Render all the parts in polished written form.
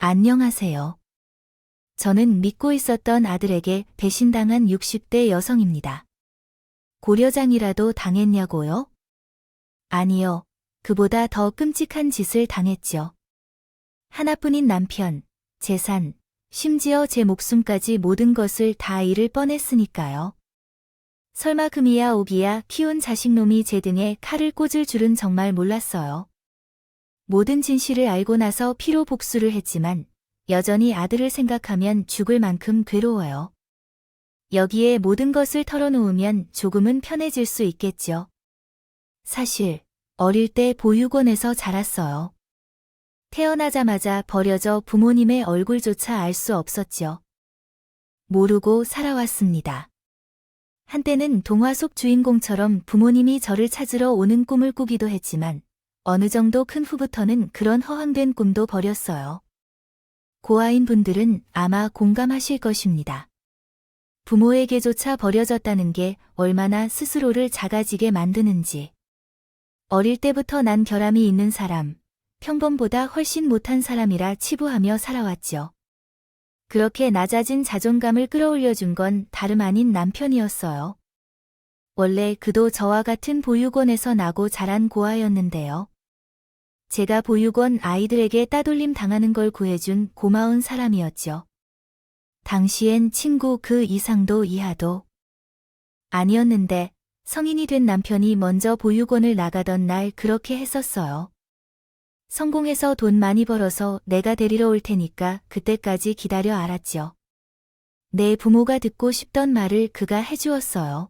안녕하세요. 저는 믿고 있었던 아들에게 배신당한 60대 여성입니다. 고려장이라도 당했냐고요? 아니요. 그보다 더 끔찍한 짓을 당했죠. 하나뿐인 남편, 재산, 심지어 제 목숨까지 모든 것을 다 잃을 뻔했으니까요. 설마 금이야 오기야 키운 자식놈이 제 등에 칼을 꽂을 줄은 정말 몰랐어요. 모든 진실을 알고 나서 피로 복수를 했지만 여전히 아들을 생각하면 죽을 만큼 괴로워요. 여기에 모든 것을 털어놓으면 조금은 편해질 수 있겠죠. 사실 어릴 때 보육원에서 자랐어요. 태어나자마자 버려져 부모님의 얼굴조차 알 수 없었죠. 모르고 살아왔습니다. 한때는 동화 속 주인공처럼 부모님이 저를 찾으러 오는 꿈을 꾸기도 했지만 어느 정도 큰 후부터는 그런 허황된 꿈도 버렸어요. 고아인 분들은 아마 공감하실 것입니다. 부모에게조차 버려졌다는 게 얼마나 스스로를 작아지게 만드는지. 어릴 때부터 난 결함이 있는 사람, 평범보다 훨씬 못한 사람이라 치부하며 살아왔죠. 그렇게 낮아진 자존감을 끌어올려준 건 다름 아닌 남편이었어요. 원래 그도 저와 같은 보육원에서 나고 자란 고아였는데요. 제가 보육원 아이들에게 따돌림 당하는 걸 구해준 고마운 사람이었죠. 당시엔 친구 그 이상도 이하도 아니었는데 성인이 된 남편이 먼저 보육원을 나가던 날 그렇게 했었어요. 성공해서 돈 많이 벌어서 내가 데리러 올 테니까 그때까지 기다려 알았죠. 내 부모가 듣고 싶던 말을 그가 해주었어요.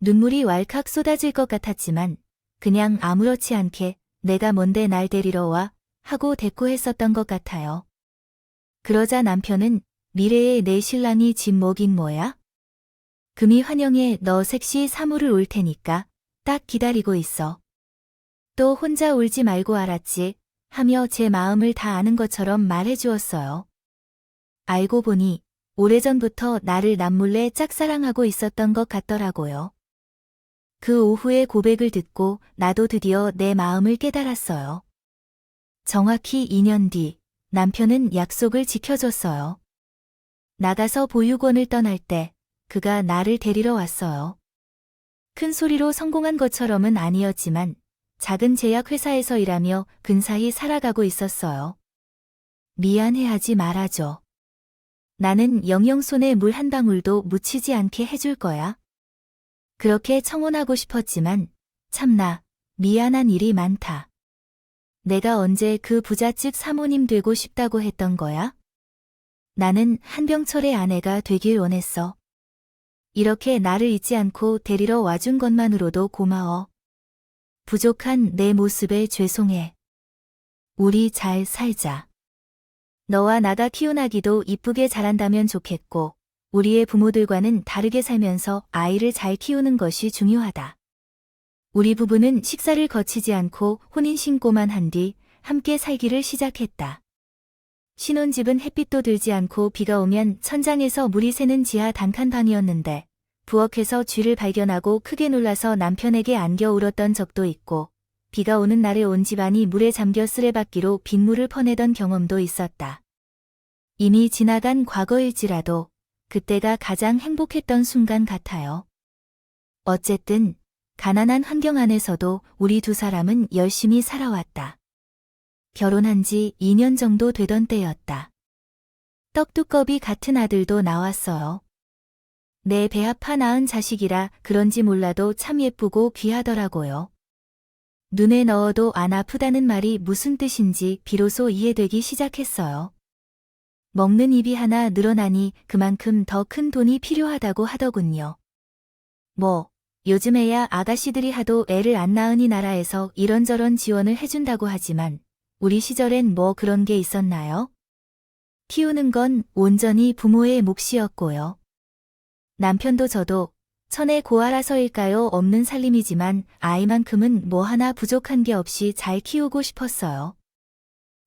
눈물이 왈칵 쏟아질 것 같았지만 그냥 아무렇지 않게 내가 뭔데 날 데리러 와 하고 대꾸했었던 것 같아요. 그러자 남편은 미래의 내 신랑이 집 뭐긴 뭐야? 금이 환영해 너 섹시 사무를 올 테니까 딱 기다리고 있어. 또 혼자 울지 말고 알았지 하며 제 마음을 다 아는 것처럼 말해주었어요. 알고 보니 오래전부터 나를 남몰래 짝사랑하고 있었던 것 같더라고요. 그 오후의 고백을 듣고 나도 드디어 내 마음을 깨달았어요. 정확히 2년 뒤 남편은 약속을 지켜줬어요. 나가서 보육원을 떠날 때 그가 나를 데리러 왔어요. 큰 소리로 성공한 것처럼은 아니었지만 작은 제약회사에서 일하며 근사히 살아가고 있었어요. 미안해하지 말아줘. 나는 영영 손에 물 한 방울도 묻히지 않게 해줄 거야. 그렇게 청혼하고 싶었지만 참나 미안한 일이 많다. 내가 언제 그 부잣집 사모님 되고 싶다고 했던 거야? 나는 한병철의 아내가 되길 원했어. 이렇게 나를 잊지 않고 데리러 와준 것만으로도 고마워. 부족한 내 모습에 죄송해. 우리 잘 살자. 너와 나가 키운 아기도 이쁘게 자란다면 좋겠고 우리의 부모들과는 다르게 살면서 아이를 잘 키우는 것이 중요하다. 우리 부부는 식사를 거치지 않고 혼인신고만 한 뒤 함께 살기를 시작했다. 신혼집은 햇빛도 들지 않고 비가 오면 천장에서 물이 새는 지하 단칸방이었는데 부엌에서 쥐를 발견하고 크게 놀라서 남편에게 안겨 울었던 적도 있고 비가 오는 날에 온 집안이 물에 잠겨 쓰레받기로 빗물을 퍼내던 경험도 있었다. 이미 지나간 과거일지라도 그때가 가장 행복했던 순간 같아요. 어쨌든 가난한 환경 안에서도 우리 두 사람은 열심히 살아왔다. 결혼한 지 2년 정도 되던 때였다. 떡두꺼비 같은 아들도 나왔어요. 내 배 아파 낳은 자식이라 그런지 몰라도 참 예쁘고 귀하더라고요. 눈에 넣어도 안 아프다는 말이 무슨 뜻인지 비로소 이해되기 시작했어요. 먹는 입이 하나 늘어나니 그만큼 더 큰 돈이 필요하다고 하더군요. 뭐, 요즘에야 아가씨들이 하도 애를 안 낳은 이 나라에서 이런저런 지원을 해준다고 하지만 우리 시절엔 뭐 그런 게 있었나요? 키우는 건 온전히 부모의 몫이었고요. 남편도 저도 천의 고아라서일까요? 없는 살림이지만 아이만큼은 뭐 하나 부족한 게 없이 잘 키우고 싶었어요.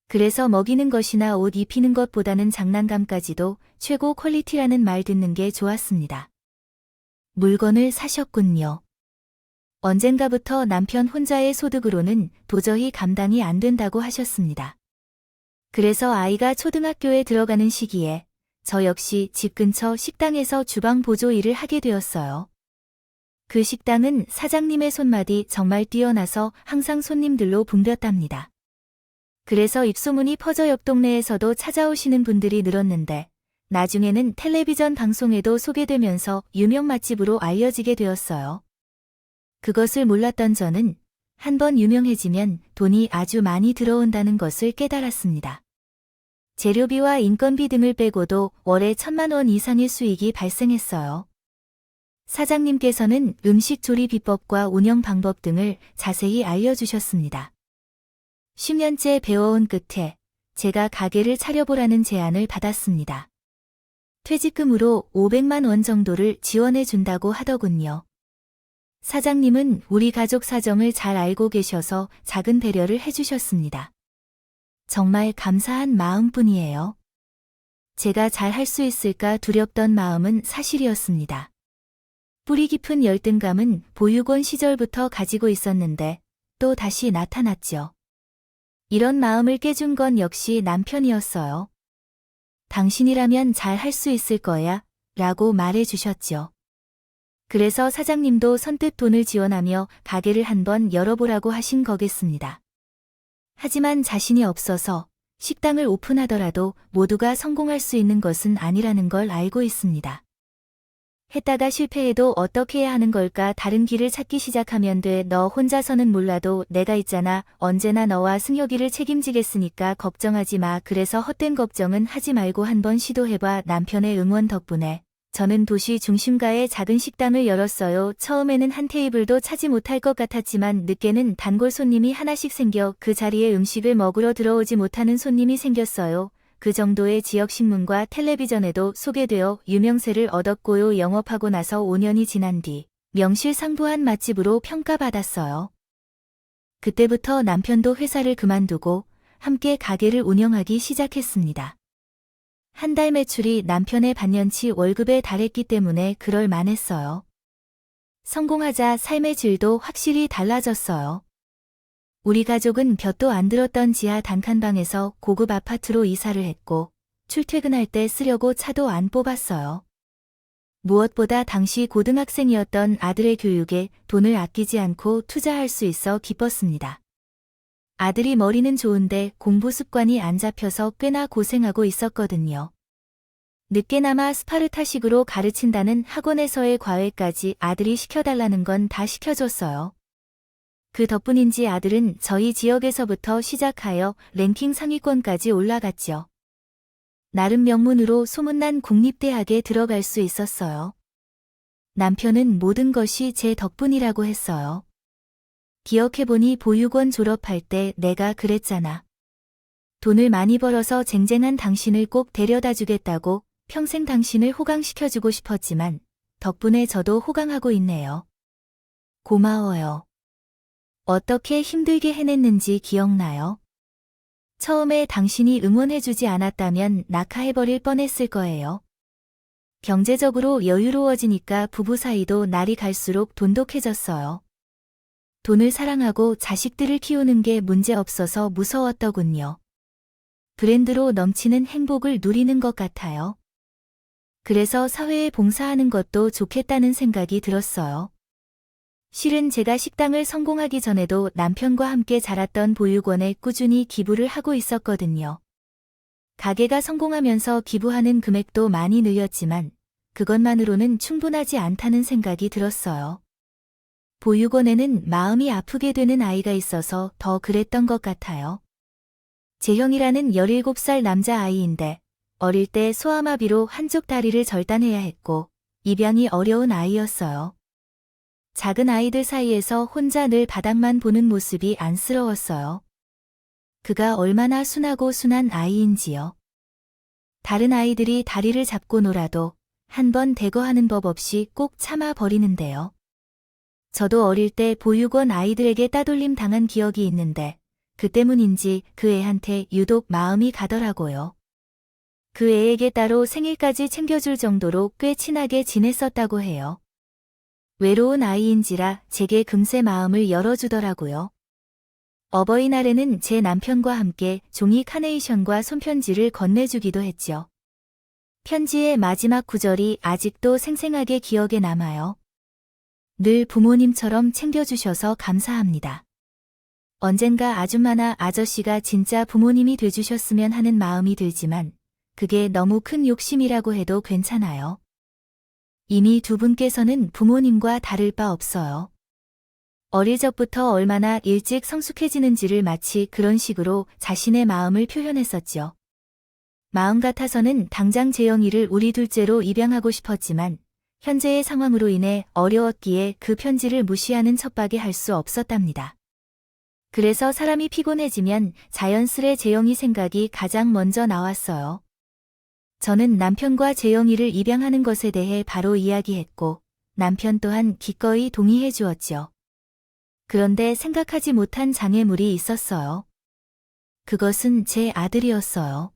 그래서 먹이는 것이나 옷 입히는 것보다는 장난감까지도 최고 퀄리티라는 말 듣는 게 좋았습니다. 물건을 사셨군요. 언젠가부터 남편 혼자의 소득으로는 도저히 감당이 안 된다고 하셨습니다. 그래서 아이가 초등학교에 들어가는 시기에 저 역시 집 근처 식당에서 주방 보조 일을 하게 되었어요. 그 식당은 사장님의 손맛이 정말 뛰어나서 항상 손님들로 붐볐답니다. 그래서 입소문이 퍼져 옆 동네에서도 찾아오시는 분들이 늘었는데 나중에는 텔레비전 방송에도 소개되면서 유명 맛집으로 알려지게 되었어요. 그것을 몰랐던 저는 한번 유명해지면 돈이 아주 많이 들어온다는 것을 깨달았습니다. 재료비와 인건비 등을 빼고도 월에 1,000만 원 이상의 수익이 발생했어요. 사장님께서는 음식 조리 비법과 운영 방법 등을 자세히 알려주셨습니다. 10년째 배워온 끝에 제가 가게를 차려보라는 제안을 받았습니다. 퇴직금으로 500만 원 정도를 지원해 준다고 하더군요. 사장님은 우리 가족 사정을 잘 알고 계셔서 작은 배려를 해주셨습니다. 정말 감사한 마음뿐이에요. 제가 잘 할 수 있을까 두렵던 마음은 사실이었습니다. 뿌리 깊은 열등감은 보육원 시절부터 가지고 있었는데 또 다시 나타났죠. 이런 마음을 깨준 건 역시 남편이었어요. 당신이라면 잘 할 수 있을 거야 라고 말해 주셨죠. 그래서 사장님도 선뜻 돈을 지원하며 가게를 한번 열어보라고 하신 거겠습니다. 하지만 자신이 없어서 식당을 오픈하더라도 모두가 성공할 수 있는 것은 아니라는 걸 알고 있습니다. 했다가 실패해도 어떻게 해야 하는 걸까? 다른 길을 찾기 시작하면 돼. 너 혼자서는 몰라도 내가 있잖아. 언제나 너와 승혁이를 책임지겠으니까 걱정하지 마. 그래서 헛된 걱정은 하지 말고 한번 시도해봐. 남편의 응원 덕분에 저는 도시 중심가에 작은 식당을 열었어요. 처음에는 한 테이블도 차지 못할 것 같았지만 늦게는 단골 손님이 하나씩 생겨 그 자리에 음식을 먹으러 들어오지 못하는 손님이 생겼어요. 그 정도의 지역신문과 텔레비전에도 소개되어 유명세를 얻었고요. 영업하고 나서 5년이 지난 뒤 명실상부한 맛집으로 평가받았어요. 그때부터 남편도 회사를 그만두고 함께 가게를 운영하기 시작했습니다. 한 달 매출이 남편의 반년치 월급에 달했기 때문에 그럴 만했어요. 성공하자 삶의 질도 확실히 달라졌어요. 우리 가족은 볕도 안 들었던 지하 단칸방에서 고급 아파트로 이사를 했고 출퇴근할 때 쓰려고 차도 안 뽑았어요. 무엇보다 당시 고등학생이었던 아들의 교육에 돈을 아끼지 않고 투자할 수 있어 기뻤습니다. 아들이 머리는 좋은데 공부 습관이 안 잡혀서 꽤나 고생하고 있었거든요. 늦게나마 스파르타식으로 가르친다는 학원에서의 과외까지 아들이 시켜달라는 건 다 시켜줬어요. 그 덕분인지 아들은 저희 지역에서부터 시작하여 랭킹 상위권까지 올라갔죠. 나름 명문으로 소문난 국립대학에 들어갈 수 있었어요. 남편은 모든 것이 제 덕분이라고 했어요. 기억해보니 보육원 졸업할 때 내가 그랬잖아. 돈을 많이 벌어서 쟁쟁한 당신을 꼭 데려다 주겠다고 평생 당신을 호강시켜주고 싶었지만 덕분에 저도 호강하고 있네요. 고마워요. 어떻게 힘들게 해냈는지 기억나요? 처음에 당신이 응원해주지 않았다면 낙하해버릴 뻔했을 거예요. 경제적으로 여유로워지니까 부부 사이도 날이 갈수록 돈독해졌어요. 돈을 사랑하고 자식들을 키우는 게 문제없어서 무서웠더군요. 브랜드로 넘치는 행복을 누리는 것 같아요. 그래서 사회에 봉사하는 것도 좋겠다는 생각이 들었어요. 실은 제가 식당을 성공하기 전에도 남편과 함께 자랐던 보육원에 꾸준히 기부를 하고 있었거든요. 가게가 성공하면서 기부하는 금액도 많이 늘렸지만 그것만으로는 충분하지 않다는 생각이 들었어요. 보육원에는 마음이 아프게 되는 아이가 있어서 더 그랬던 것 같아요. 재형이라는 17살 남자아이인데 어릴 때 소아마비로 한쪽 다리를 절단해야 했고 입양이 어려운 아이였어요. 작은 아이들 사이에서 혼자 늘 바닥만 보는 모습이 안쓰러웠어요. 그가 얼마나 순하고 순한 아이인지요. 다른 아이들이 다리를 잡고 놀아도 한 번 대거하는 법 없이 꼭 참아 버리는데요. 저도 어릴 때 보육원 아이들에게 따돌림 당한 기억이 있는데 그 때문인지 그 애한테 유독 마음이 가더라고요. 그 애에게 따로 생일까지 챙겨줄 정도로 꽤 친하게 지냈었다고 해요. 외로운 아이인지라 제게 금세 마음을 열어주더라고요. 어버이날에는 제 남편과 함께 종이 카네이션과 손편지를 건네주기도 했죠. 편지의 마지막 구절이 아직도 생생하게 기억에 남아요. 늘 부모님처럼 챙겨주셔서 감사합니다. 언젠가 아줌마나 아저씨가 진짜 부모님이 돼주셨으면 하는 마음이 들지만 그게 너무 큰 욕심이라고 해도 괜찮아요. 이미 두 분께서는 부모님과 다를 바 없어요. 어릴 적부터 얼마나 일찍 성숙해지는지를 마치 그런 식으로 자신의 마음을 표현했었죠. 마음 같아서는 당장 재영이를 우리 둘째로 입양하고 싶었지만 현재의 상황으로 인해 어려웠기에 그 편지를 무시하는 척밖에 할 수 없었답니다. 그래서 사람이 피곤해지면 자연스레 재영이 생각이 가장 먼저 나왔어요. 저는 남편과 재영이를 입양하는 것에 대해 바로 이야기했고 남편 또한 기꺼이 동의해 주었죠. 그런데 생각하지 못한 장애물이 있었어요. 그것은 제 아들이었어요.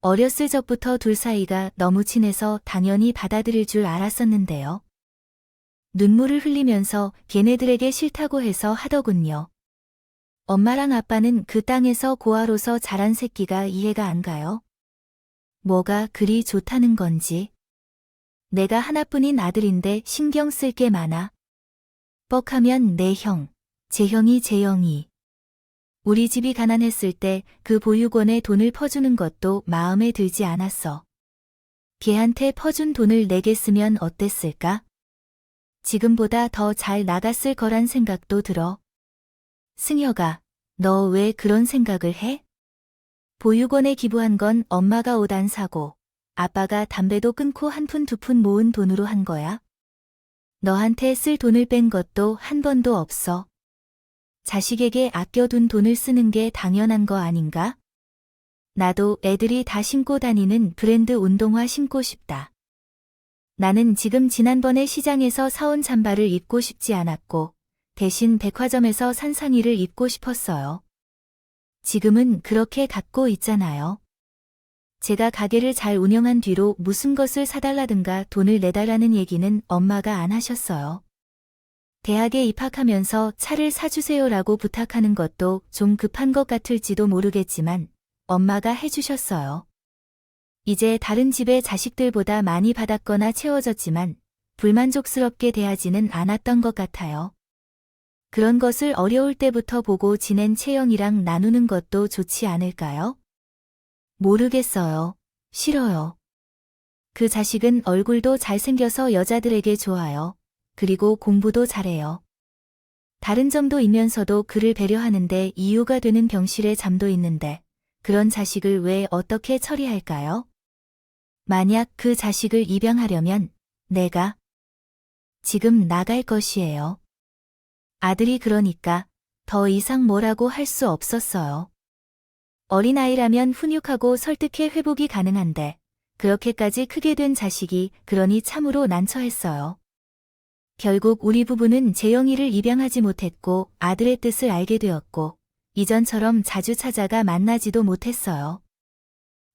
어렸을 적부터 둘 사이가 너무 친해서 당연히 받아들일 줄 알았었는데요. 눈물을 흘리면서 걔네들에게 싫다고 해서 하더군요. 엄마랑 아빠는 그 땅에서 고아로서 자란 새끼가 이해가 안 가요? 뭐가 그리 좋다는 건지. 내가 하나뿐인 아들인데 신경 쓸 게 많아. 뻑하면 내 형, 재형이 재영이. 우리 집이 가난했을 때 그 보육원에 돈을 퍼주는 것도 마음에 들지 않았어. 걔한테 퍼준 돈을 내게 쓰면 어땠을까? 지금보다 더 잘 나갔을 거란 생각도 들어. 승혁아, 너 왜 그런 생각을 해? 보육원에 기부한 건 엄마가 옷 안 사고 아빠가 담배도 끊고 한 푼 두 푼 모은 돈으로 한 거야. 너한테 쓸 돈을 뺀 것도 한 번도 없어. 자식에게 아껴둔 돈을 쓰는 게 당연한 거 아닌가? 나도 애들이 다 신고 다니는 브랜드 운동화 신고 싶다. 나는 지금 지난번에 시장에서 사온 잠바를 입고 싶지 않았고 대신 백화점에서 산 상의를 입고 싶었어요. 지금은 그렇게 갖고 있잖아요. 제가 가게를 잘 운영한 뒤로 무슨 것을 사달라든가 돈을 내달라는 얘기는 엄마가 안 하셨어요. 대학에 입학하면서 차를 사주세요라고 부탁하는 것도 좀 급한 것 같을지도 모르겠지만 엄마가 해주셨어요. 이제 다른 집의 자식들보다 많이 받았거나 채워졌지만 불만족스럽게 대하지는 않았던 것 같아요. 그런 것을 어려울 때부터 보고 지낸 채영이랑 나누는 것도 좋지 않을까요? 모르겠어요. 싫어요. 그 자식은 얼굴도 잘생겨서 여자들에게 좋아요. 그리고 공부도 잘해요. 다른 점도 있면서도 그를 배려하는데 이유가 되는 병실에 잠도 있는데 그런 자식을 왜 어떻게 처리할까요? 만약 그 자식을 입양하려면 내가 지금 나갈 것이에요. 아들이 그러니까 더 이상 뭐라고 할 수 없었어요. 어린아이라면 훈육하고 설득해 회복이 가능한데 그렇게까지 크게 된 자식이 그러니 참으로 난처했어요. 결국 우리 부부는 재영이를 입양하지 못했고 아들의 뜻을 알게 되었고 이전처럼 자주 찾아가 만나지도 못했어요.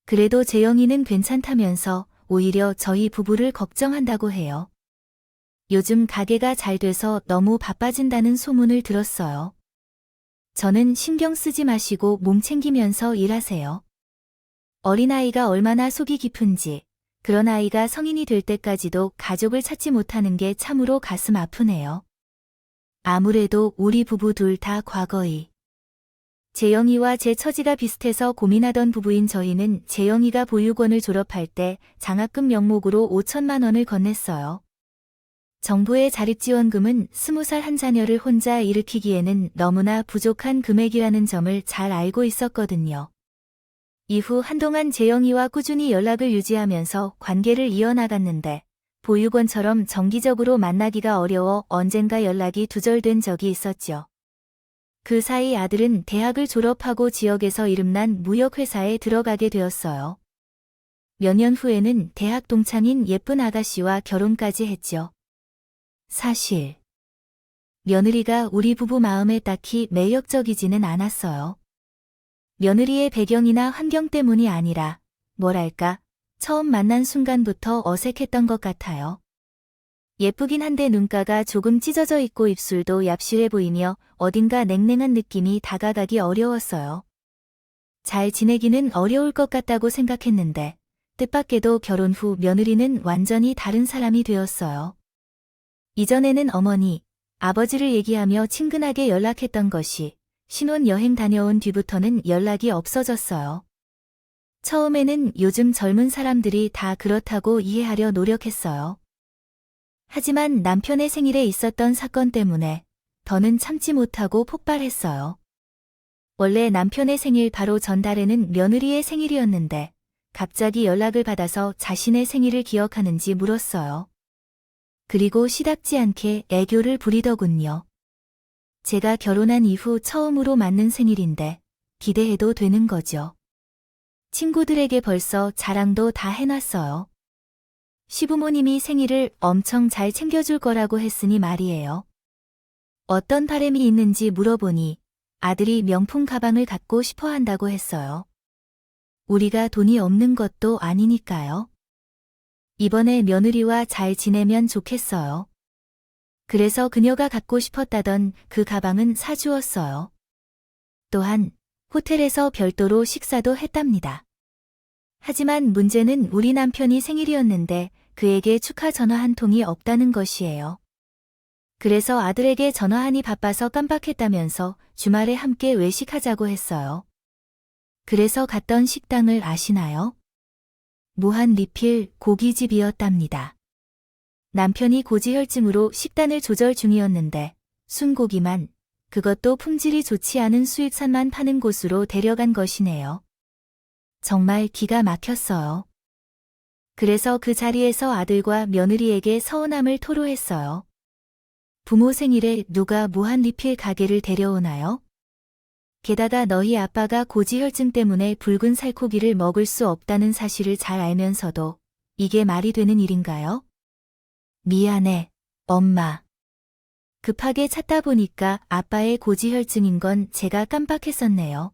그래도 재영이는 괜찮다면서 오히려 저희 부부를 걱정한다고 해요. 요즘 가게가 잘 돼서 너무 바빠진다는 소문을 들었어요. 저는 신경 쓰지 마시고 몸 챙기면서 일하세요. 어린아이가 얼마나 속이 깊은지, 그런 아이가 성인이 될 때까지도 가족을 찾지 못하는 게 참으로 가슴 아프네요. 아무래도 우리 부부 둘 다 과거의 재영이와 제 처지가 비슷해서 고민하던 부부인 저희는 재영이가 보육원을 졸업할 때 장학금 명목으로 5천만 원을 건넸어요. 정부의 자립지원금은 20살 한 자녀를 혼자 일으키기에는 너무나 부족한 금액이라는 점을 잘 알고 있었거든요. 이후 한동안 재영이와 꾸준히 연락을 유지하면서 관계를 이어나갔는데 보육원처럼 정기적으로 만나기가 어려워 언젠가 연락이 두절된 적이 있었죠. 그 사이 아들은 대학을 졸업하고 지역에서 이름난 무역회사에 들어가게 되었어요. 몇 년 후에는 대학 동창인 예쁜 아가씨와 결혼까지 했죠. 사실 며느리가 우리 부부 마음에 딱히 매력적이지는 않았어요. 며느리의 배경이나 환경 때문이 아니라 뭐랄까 처음 만난 순간부터 어색했던 것 같아요. 예쁘긴 한데 눈가가 조금 찢어져 있고 입술도 얍실해 보이며 어딘가 냉랭한 느낌이 다가가기 어려웠어요. 잘 지내기는 어려울 것 같다고 생각했는데 뜻밖에도 결혼 후 며느리는 완전히 다른 사람이 되었어요. 이전에는 어머니, 아버지를 얘기하며 친근하게 연락했던 것이 신혼여행 다녀온 뒤부터는 연락이 없어졌어요. 처음에는 요즘 젊은 사람들이 다 그렇다고 이해하려 노력했어요. 하지만 남편의 생일에 있었던 사건 때문에 더는 참지 못하고 폭발했어요. 원래 남편의 생일 바로 전달에는 며느리의 생일이었는데 갑자기 연락을 받아서 자신의 생일을 기억하는지 물었어요. 그리고 시답지 않게 애교를 부리더군요. 제가 결혼한 이후 처음으로 맞는 생일인데 기대해도 되는 거죠. 친구들에게 벌써 자랑도 다 해놨어요. 시부모님이 생일을 엄청 잘 챙겨줄 거라고 했으니 말이에요. 어떤 바람이 있는지 물어보니 아들이 명품 가방을 갖고 싶어 한다고 했어요. 우리가 돈이 없는 것도 아니니까요. 이번에 며느리와 잘 지내면 좋겠어요. 그래서 그녀가 갖고 싶었다던 그 가방은 사주었어요. 또한 호텔에서 별도로 식사도 했답니다. 하지만 문제는 우리 남편이 생일이었는데 그에게 축하 전화 한 통이 없다는 것이에요. 그래서 아들에게 전화하니 바빠서 깜빡했다면서 주말에 함께 외식하자고 했어요. 그래서 갔던 식당을 아시나요? 무한 리필 고깃집이었답니다. 남편이 고지혈증으로 식단을 조절 중이었는데 순고기만, 그것도 품질이 좋지 않은 수입산만 파는 곳으로 데려간 것이네요. 정말 기가 막혔어요. 그래서 그 자리에서 아들과 며느리에게 서운함을 토로했어요. 부모 생일에 누가 무한 리필 가게를 데려오나요? 게다가 너희 아빠가 고지혈증 때문에 붉은 살코기를 먹을 수 없다는 사실을 잘 알면서도 이게 말이 되는 일인가요? 미안해, 엄마. 급하게 찾다 보니까 아빠의 고지혈증인 건 제가 깜빡했었네요.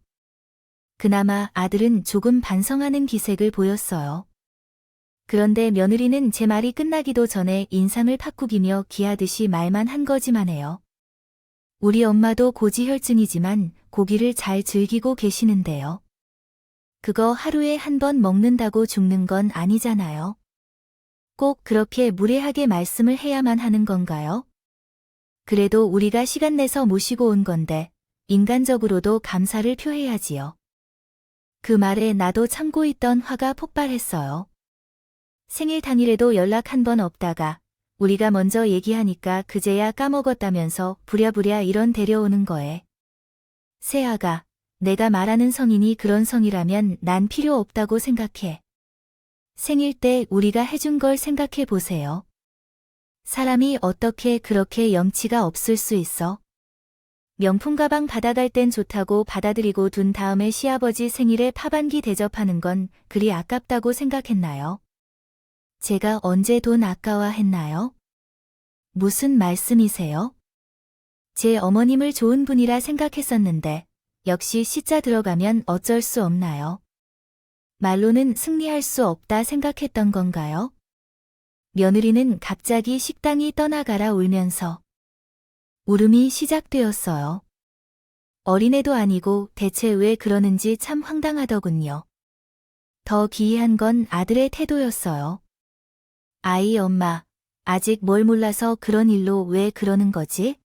그나마 아들은 조금 반성하는 기색을 보였어요. 그런데 며느리는 제 말이 끝나기도 전에 인상을 팥구기며 기하듯이 말만 한 거지만 해요. 우리 엄마도 고지혈증이지만 고기를 잘 즐기고 계시는데요. 그거 하루에 한 번 먹는다고 죽는 건 아니잖아요. 꼭 그렇게 무례하게 말씀을 해야만 하는 건가요? 그래도 우리가 시간 내서 모시고 온 건데 인간적으로도 감사를 표해야지요. 그 말에 나도 참고 있던 화가 폭발했어요. 생일 당일에도 연락 한 번 없다가 우리가 먼저 얘기하니까 그제야 까먹었다면서 부랴부랴 이런 데려오는 거에. 새아가, 내가 말하는 성인이 그런 성이라면 난 필요 없다고 생각해. 생일 때 우리가 해준 걸 생각해 보세요. 사람이 어떻게 그렇게 염치가 없을 수 있어? 명품 가방 받아갈 땐 좋다고 받아들이고 둔 다음에 시아버지 생일에 밥 한 끼 대접하는 건 그리 아깝다고 생각했나요? 제가 언제 돈 아까워했나요? 무슨 말씀이세요? 제 어머님을 좋은 분이라 생각했었는데 역시 시자 들어가면 어쩔 수 없나요? 말로는 승리할 수 없다 생각했던 건가요? 며느리는 갑자기 식당이 떠나가라 울면서 울음이 시작되었어요. 어린애도 아니고 대체 왜 그러는지 참 황당하더군요. 더 기이한 건 아들의 태도였어요. 아이 엄마, 아직 뭘 몰라서 그런 일로 왜 그러는 거지?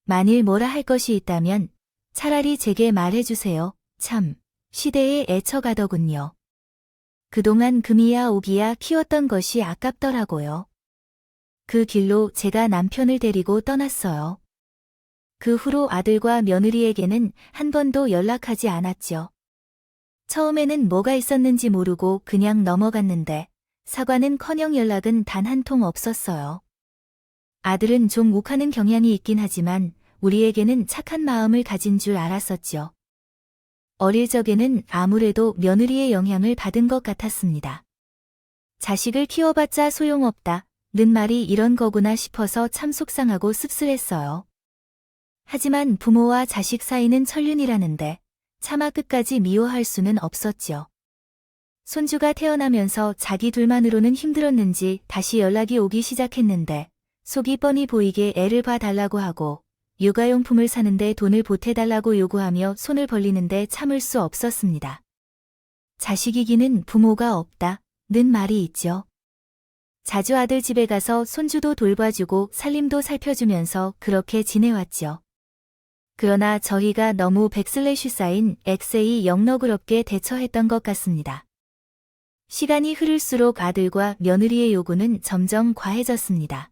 만일 뭐라 할 것이 있다면 차라리 제게 말해주세요. 참, 시대에 애처가더군요. 그동안 금이야 오기야 키웠던 것이 아깝더라고요. 그 길로 제가 남편을 데리고 떠났어요. 그 후로 아들과 며느리에게는 한 번도 연락하지 않았죠. 처음에는 뭐가 있었는지 모르고 그냥 넘어갔는데 사과는커녕 연락은 단 한 통 없었어요. 아들은 좀 욱하는 경향이 있긴 하지만 우리에게는 착한 마음을 가진 줄 알았었죠. 어릴 적에는 아무래도 며느리의 영향을 받은 것 같았습니다. 자식을 키워봤자 소용없다. 는 말이 이런 거구나 싶어서 참 속상하고 씁쓸했어요. 하지만 부모와 자식 사이는 천륜이라는데 차마 끝까지 미워할 수는 없었죠. 손주가 태어나면서 자기 둘만으로는 힘들었는지 다시 연락이 오기 시작했는데 속이 뻔히 보이게 애를 봐달라고 하고 육아용품을 사는데 돈을 보태달라고 요구하며 손을 벌리는데 참을 수 없었습니다. 자식이기는 부모가 없다는 말이 있죠. 자주 아들 집에 가서 손주도 돌봐주고 살림도 살펴주면서 그렇게 지내왔죠. 그러나 저희가 너무 백슬래시 사인 XA 영너그럽게 대처했던 것 같습니다. 시간이 흐를수록 아들과 며느리의 요구는 점점 과해졌습니다.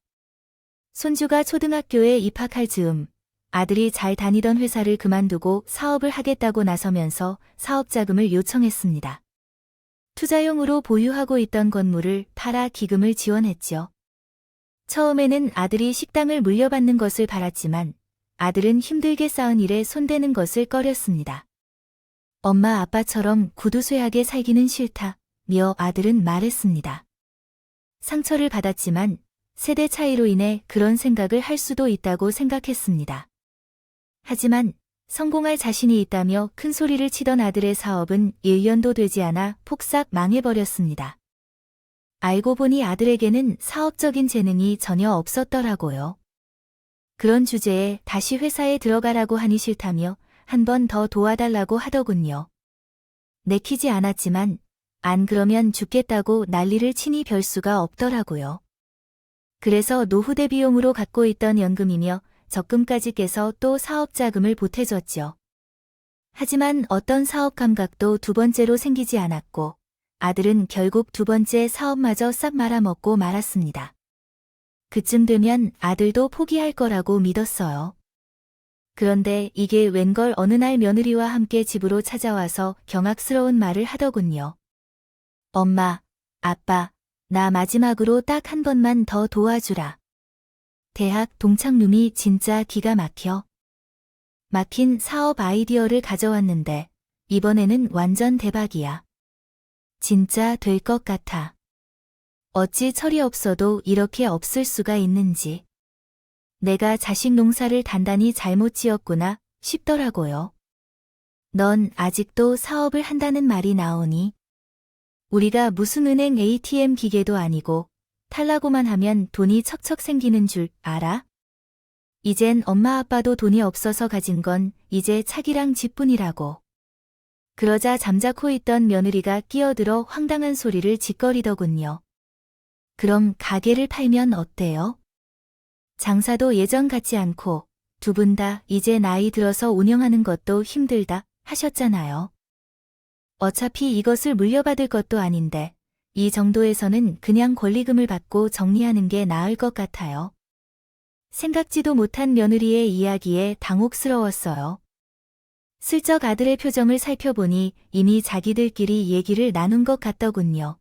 손주가 초등학교에 입학할 즈음 아들이 잘 다니던 회사를 그만두고 사업을 하겠다고 나서면서 사업자금을 요청했습니다. 투자용으로 보유하고 있던 건물을 팔아 기금을 지원했죠. 처음에는 아들이 식당을 물려받는 것을 바랐지만 아들은 힘들게 쌓은 일에 손대는 것을 꺼렸습니다. 엄마 아빠처럼 구두쇠하게 살기는 싫다며 아들은 말했습니다. 상처를 받았지만 세대 차이로 인해 그런 생각을 할 수도 있다고 생각했습니다. 하지만 성공할 자신이 있다며 큰 소리를 치던 아들의 사업은 1년도 되지 않아 폭삭 망해버렸습니다. 알고 보니 아들에게는 사업적인 재능이 전혀 없었더라고요. 그런 주제에 다시 회사에 들어가라고 하니 싫다며 한 번 더 도와달라고 하더군요. 내키지 않았지만 안 그러면 죽겠다고 난리를 치니 별 수가 없더라고요. 그래서 노후 대비용으로 갖고 있던 연금이며 적금까지 깨서 또 사업 자금을 보태줬죠. 하지만 어떤 사업 감각도 두 번째로 생기지 않았고 아들은 결국 두 번째 사업마저 싹 말아먹고 말았습니다. 그쯤 되면 아들도 포기할 거라고 믿었어요. 그런데 이게 웬걸 어느 날 며느리와 함께 집으로 찾아와서 경악스러운 말을 하더군요. 엄마, 아빠, 나 마지막으로 딱 한 번만 더 도와주라. 대학 동창룸이 진짜 기가 막혀. 막힌 사업 아이디어를 가져왔는데 이번에는 완전 대박이야. 진짜 될 것 같아. 어찌 철이 없어도 이렇게 없을 수가 있는지. 내가 자식 농사를 단단히 잘못 지었구나 싶더라고요. 넌 아직도 사업을 한다는 말이 나오니? 우리가 무슨 은행 ATM 기계도 아니고 탈라고만 하면 돈이 척척 생기는 줄 알아? 이젠 엄마 아빠도 돈이 없어서 가진 건 이제 차기랑 집뿐이라고. 그러자 잠자코 있던 며느리가 끼어들어 황당한 소리를 짓거리더군요. 그럼 가게를 팔면 어때요? 장사도 예전 같지 않고 두 분 다 이제 나이 들어서 운영하는 것도 힘들다 하셨잖아요. 어차피 이것을 물려받을 것도 아닌데 이 정도에서는 그냥 권리금을 받고 정리하는 게 나을 것 같아요. 생각지도 못한 며느리의 이야기에 당혹스러웠어요. 슬쩍 아들의 표정을 살펴보니 이미 자기들끼리 얘기를 나눈 것 같더군요.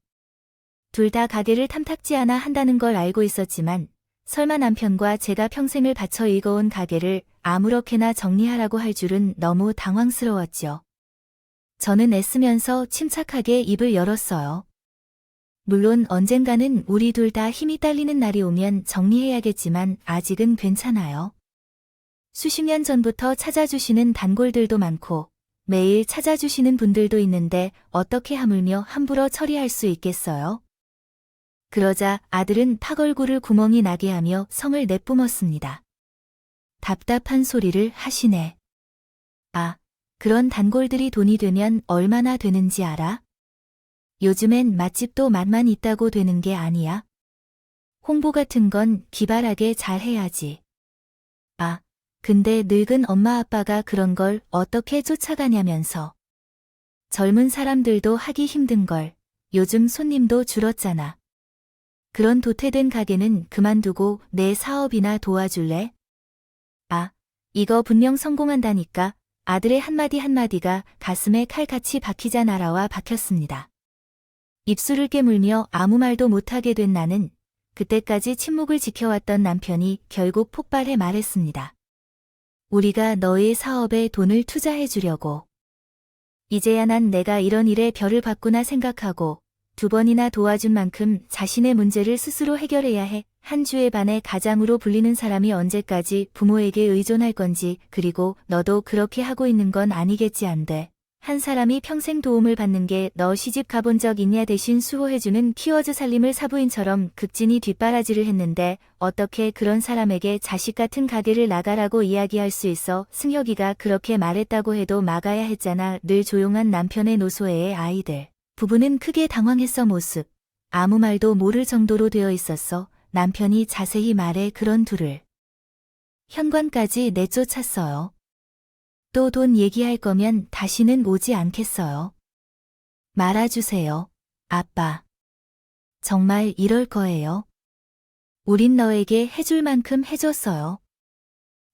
둘 다 가게를 탐탁지 않아 한다는 걸 알고 있었지만 설마 남편과 제가 평생을 바쳐 일궈온 가게를 아무렇게나 정리하라고 할 줄은 너무 당황스러웠죠. 저는 애쓰면서 침착하게 입을 열었어요. 물론 언젠가는 우리 둘 다 힘이 딸리는 날이 오면 정리해야겠지만 아직은 괜찮아요. 수십 년 전부터 찾아주시는 단골들도 많고 매일 찾아주시는 분들도 있는데 어떻게 하물며 함부로 처리할 수 있겠어요? 그러자 아들은 팍얼굴을 구멍이 나게 하며 성을 내뿜었습니다. 답답한 소리를 하시네. 아, 그런 단골들이 돈이 되면 얼마나 되는지 알아? 요즘엔 맛집도 맛만 있다고 되는 게 아니야. 홍보 같은 건 기발하게 잘 해야지. 아, 근데 늙은 엄마 아빠가 그런 걸 어떻게 쫓아가냐면서. 젊은 사람들도 하기 힘든 걸 요즘 손님도 줄었잖아. 그런 도태된 가게는 그만두고 내 사업이나 도와줄래? 아, 이거 분명 성공한다니까. 아들의 한마디 한마디가 가슴에 칼같이 박히자 날아와 박혔습니다. 입술을 깨물며 아무 말도 못하게 된 나는 그때까지 침묵을 지켜왔던 남편이 결국 폭발해 말했습니다. 우리가 너의 사업에 돈을 투자해 주려고. 이제야 난 내가 이런 일에 별을 봤구나 생각하고 두 번이나 도와준 만큼 자신의 문제를 스스로 해결해야 해. 한 주에 반의 가장으로 불리는 사람이 언제까지 부모에게 의존할 건지, 그리고 너도 그렇게 하고 있는 건 아니겠지 안 돼. 한 사람이 평생 도움을 받는 게 너 시집 가본 적 있냐 대신 수호해주는 키워즈 살림을 사부인처럼 극진히 뒷바라지를 했는데 어떻게 그런 사람에게 자식 같은 가게를 나가라고 이야기할 수 있어. 승혁이가 그렇게 말했다고 해도 막아야 했잖아. 늘 조용한 남편의 노소애의 아이들. 부부는 크게 당황했어. 모습. 아무 말도 모를 정도로 되어 있었어. 남편이 자세히 말해 그런 둘을 현관까지 내쫓았어요. 또 돈 얘기할 거면 다시는 오지 않겠어요. 말아주세요, 아빠. 정말 이럴 거예요. 우린 너에게 해줄 만큼 해줬어요.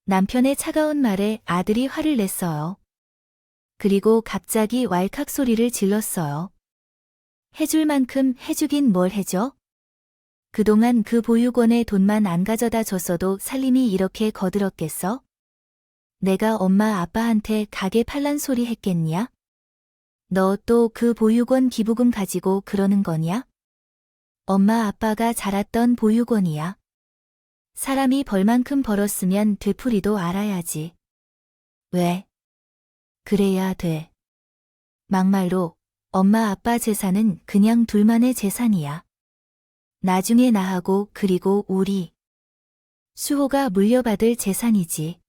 남편의 차가운 말에 아들이 화를 냈어요. 그리고 갑자기 왈칵 소리를 질렀어요. 해줄 만큼 해주긴 뭘 해줘? 그동안 그 보육원에 돈만 안 가져다 줬어도 살림이 이렇게 거들었겠어? 내가 엄마 아빠한테 가게 팔란 소리 했겠냐? 너 또 그 보육원 기부금 가지고 그러는 거냐? 엄마 아빠가 자랐던 보육원이야. 사람이 벌만큼 벌었으면 되풀이도 알아야지. 왜? 그래야 돼. 막말로 엄마 아빠 재산은 그냥 둘만의 재산이야. 나중에 나하고 그리고 우리 수호가 물려받을 재산이지.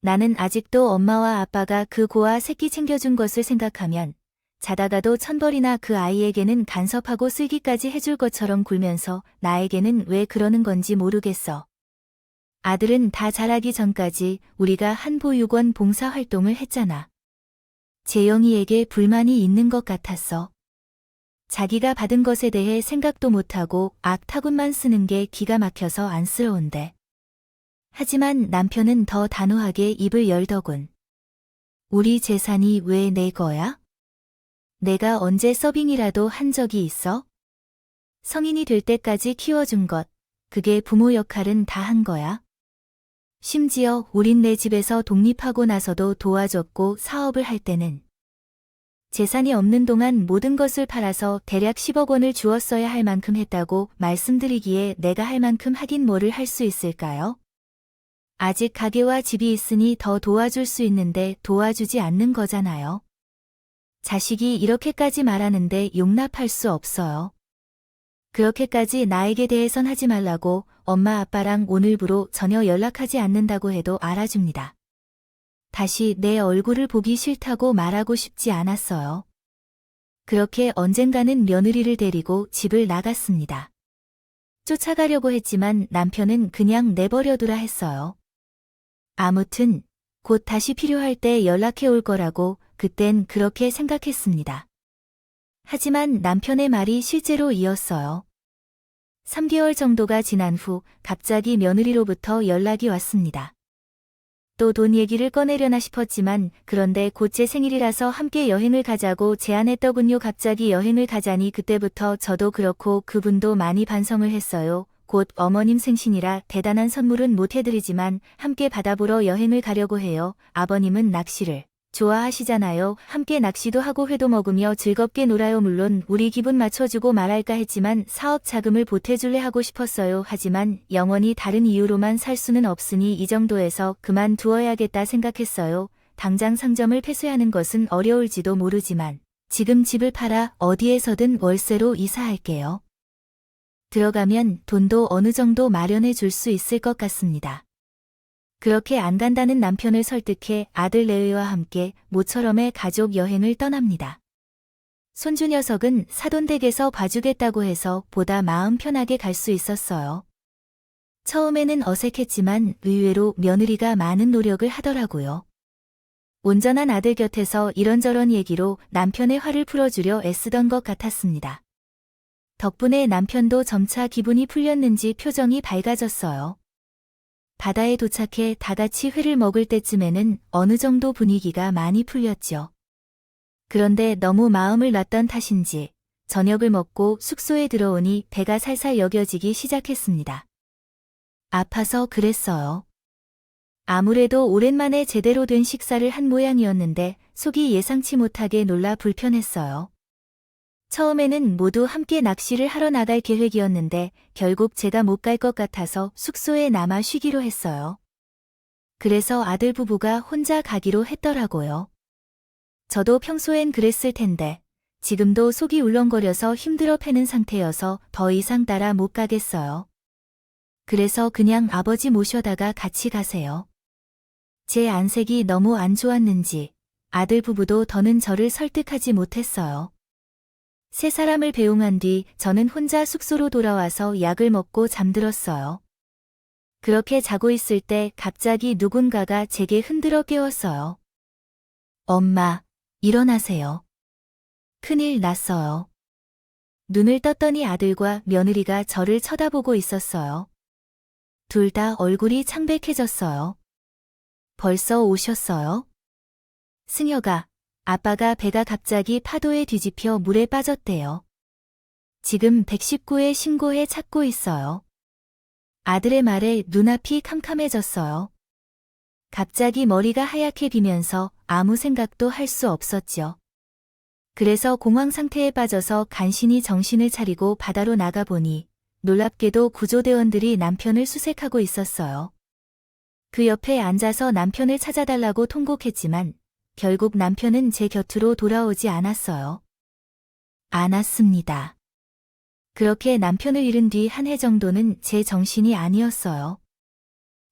나는 아직도 엄마와 아빠가 그 고아 새끼 챙겨준 것을 생각하면 자다가도 천벌이나 그 아이에게는 간섭하고 쓸기까지 해줄 것처럼 굴면서 나에게는 왜 그러는 건지 모르겠어. 아들은 다 자라기 전까지 우리가 한 보육원 봉사활동을 했잖아. 재영이에게 불만이 있는 것 같았어. 자기가 받은 것에 대해 생각도 못하고 악타군만 쓰는 게 기가 막혀서 안쓰러운데. 하지만 남편은 더 단호하게 입을 열더군. 우리 재산이 왜 내 거야? 내가 언제 서빙이라도 한 적이 있어? 성인이 될 때까지 키워준 것, 그게 부모 역할은 다 한 거야. 심지어 우린 내 집에서 독립하고 나서도 도와줬고 사업을 할 때는 재산이 없는 동안 모든 것을 팔아서 대략 10억 원을 주었어야 할 만큼 했다고 말씀드리기에 내가 할 만큼 하긴 뭐를 할 수 있을까요? 아직 가게와 집이 있으니 더 도와줄 수 있는데 도와주지 않는 거잖아요. 자식이 이렇게까지 말하는데 용납할 수 없어요. 그렇게까지 나에게 대해선 하지 말라고 엄마 아빠랑 오늘부로 전혀 연락하지 않는다고 해도 알아줍니다. 다시 내 얼굴을 보기 싫다고 말하고 싶지 않았어요. 그렇게 언젠가는 며느리를 데리고 집을 나갔습니다. 쫓아가려고 했지만 남편은 그냥 내버려두라 했어요. 아무튼 곧 다시 필요할 때 연락해 올 거라고 그땐 그렇게 생각했습니다. 하지만 남편의 말이 실제로 이었어요. 3개월 정도가 지난 후 갑자기 며느리로부터 연락이 왔습니다. 또 돈 얘기를 꺼내려나 싶었지만 그런데 곧 제 생일이라서 함께 여행을 가자고 제안했더군요. 갑자기 여행을 가자니 그때부터 저도 그렇고 그분도 많이 반성을 했어요. 곧 어머님 생신이라 대단한 선물은 못 해드리지만 함께 바다보러 여행을 가려고 해요. 아버님은 낚시를 좋아하시잖아요. 함께 낚시도 하고 회도 먹으며 즐겁게 놀아요. 물론 우리 기분 맞춰주고 말할까 했지만 사업 자금을 보태줄래 하고 싶었어요. 하지만 영원히 다른 이유로만 살 수는 없으니 이 정도에서 그만두어야겠다 생각했어요. 당장 상점을 폐쇄하는 것은 어려울지도 모르지만 지금 집을 팔아 어디에서든 월세로 이사할게요. 들어가면 돈도 어느 정도 마련해 줄 수 있을 것 같습니다. 그렇게 안 간다는 남편을 설득해 아들 레위와 함께 모처럼의 가족 여행을 떠납니다. 손주 녀석은 사돈댁에서 봐주겠다고 해서 보다 마음 편하게 갈 수 있었어요. 처음에는 어색했지만 의외로 며느리가 많은 노력을 하더라고요. 온전한 아들 곁에서 이런저런 얘기로 남편의 화를 풀어주려 애쓰던 것 같았습니다. 덕분에 남편도 점차 기분이 풀렸는지 표정이 밝아졌어요. 바다에 도착해 다 같이 회를 먹을 때쯤에는 어느 정도 분위기가 많이 풀렸죠. 그런데 너무 마음을 놨던 탓인지 저녁을 먹고 숙소에 들어오니 배가 살살 여겨지기 시작했습니다. 아파서 그랬어요. 아무래도 오랜만에 제대로 된 식사를 한 모양이었는데 속이 예상치 못하게 놀라 불편했어요. 처음에는 모두 함께 낚시를 하러 나갈 계획이었는데 결국 제가 못 갈 것 같아서 숙소에 남아 쉬기로 했어요. 그래서 아들 부부가 혼자 가기로 했더라고요. 저도 평소엔 그랬을 텐데 지금도 속이 울렁거려서 힘들어 패는 상태여서 더 이상 따라 못 가겠어요. 그래서 그냥 아버지 모셔다가 같이 가세요. 제 안색이 너무 안 좋았는지 아들 부부도 더는 저를 설득하지 못했어요. 세 사람을 배웅한 뒤 저는 혼자 숙소로 돌아와서 약을 먹고 잠들었어요. 그렇게 자고 있을 때 갑자기 누군가가 제게 흔들어 깨웠어요. 엄마, 일어나세요. 큰일 났어요. 눈을 떴더니 아들과 며느리가 저를 쳐다보고 있었어요. 둘 다 얼굴이 창백해졌어요. 벌써 오셨어요? 승여가, 아빠가 배가 갑자기 파도에 뒤집혀 물에 빠졌대요. 지금 119에 신고해 찾고 있어요. 아들의 말에 눈앞이 캄캄해졌어요. 갑자기 머리가 하얗게 비면서 아무 생각도 할 수 없었죠. 그래서 공황 상태에 빠져서 간신히 정신을 차리고 바다로 나가보니 놀랍게도 구조대원들이 남편을 수색하고 있었어요. 그 옆에 앉아서 남편을 찾아달라고 통곡했지만 결국 남편은 제 곁으로 돌아오지 않았어요. 않았습니다. 그렇게 남편을 잃은 뒤 한 해 정도는 제 정신이 아니었어요.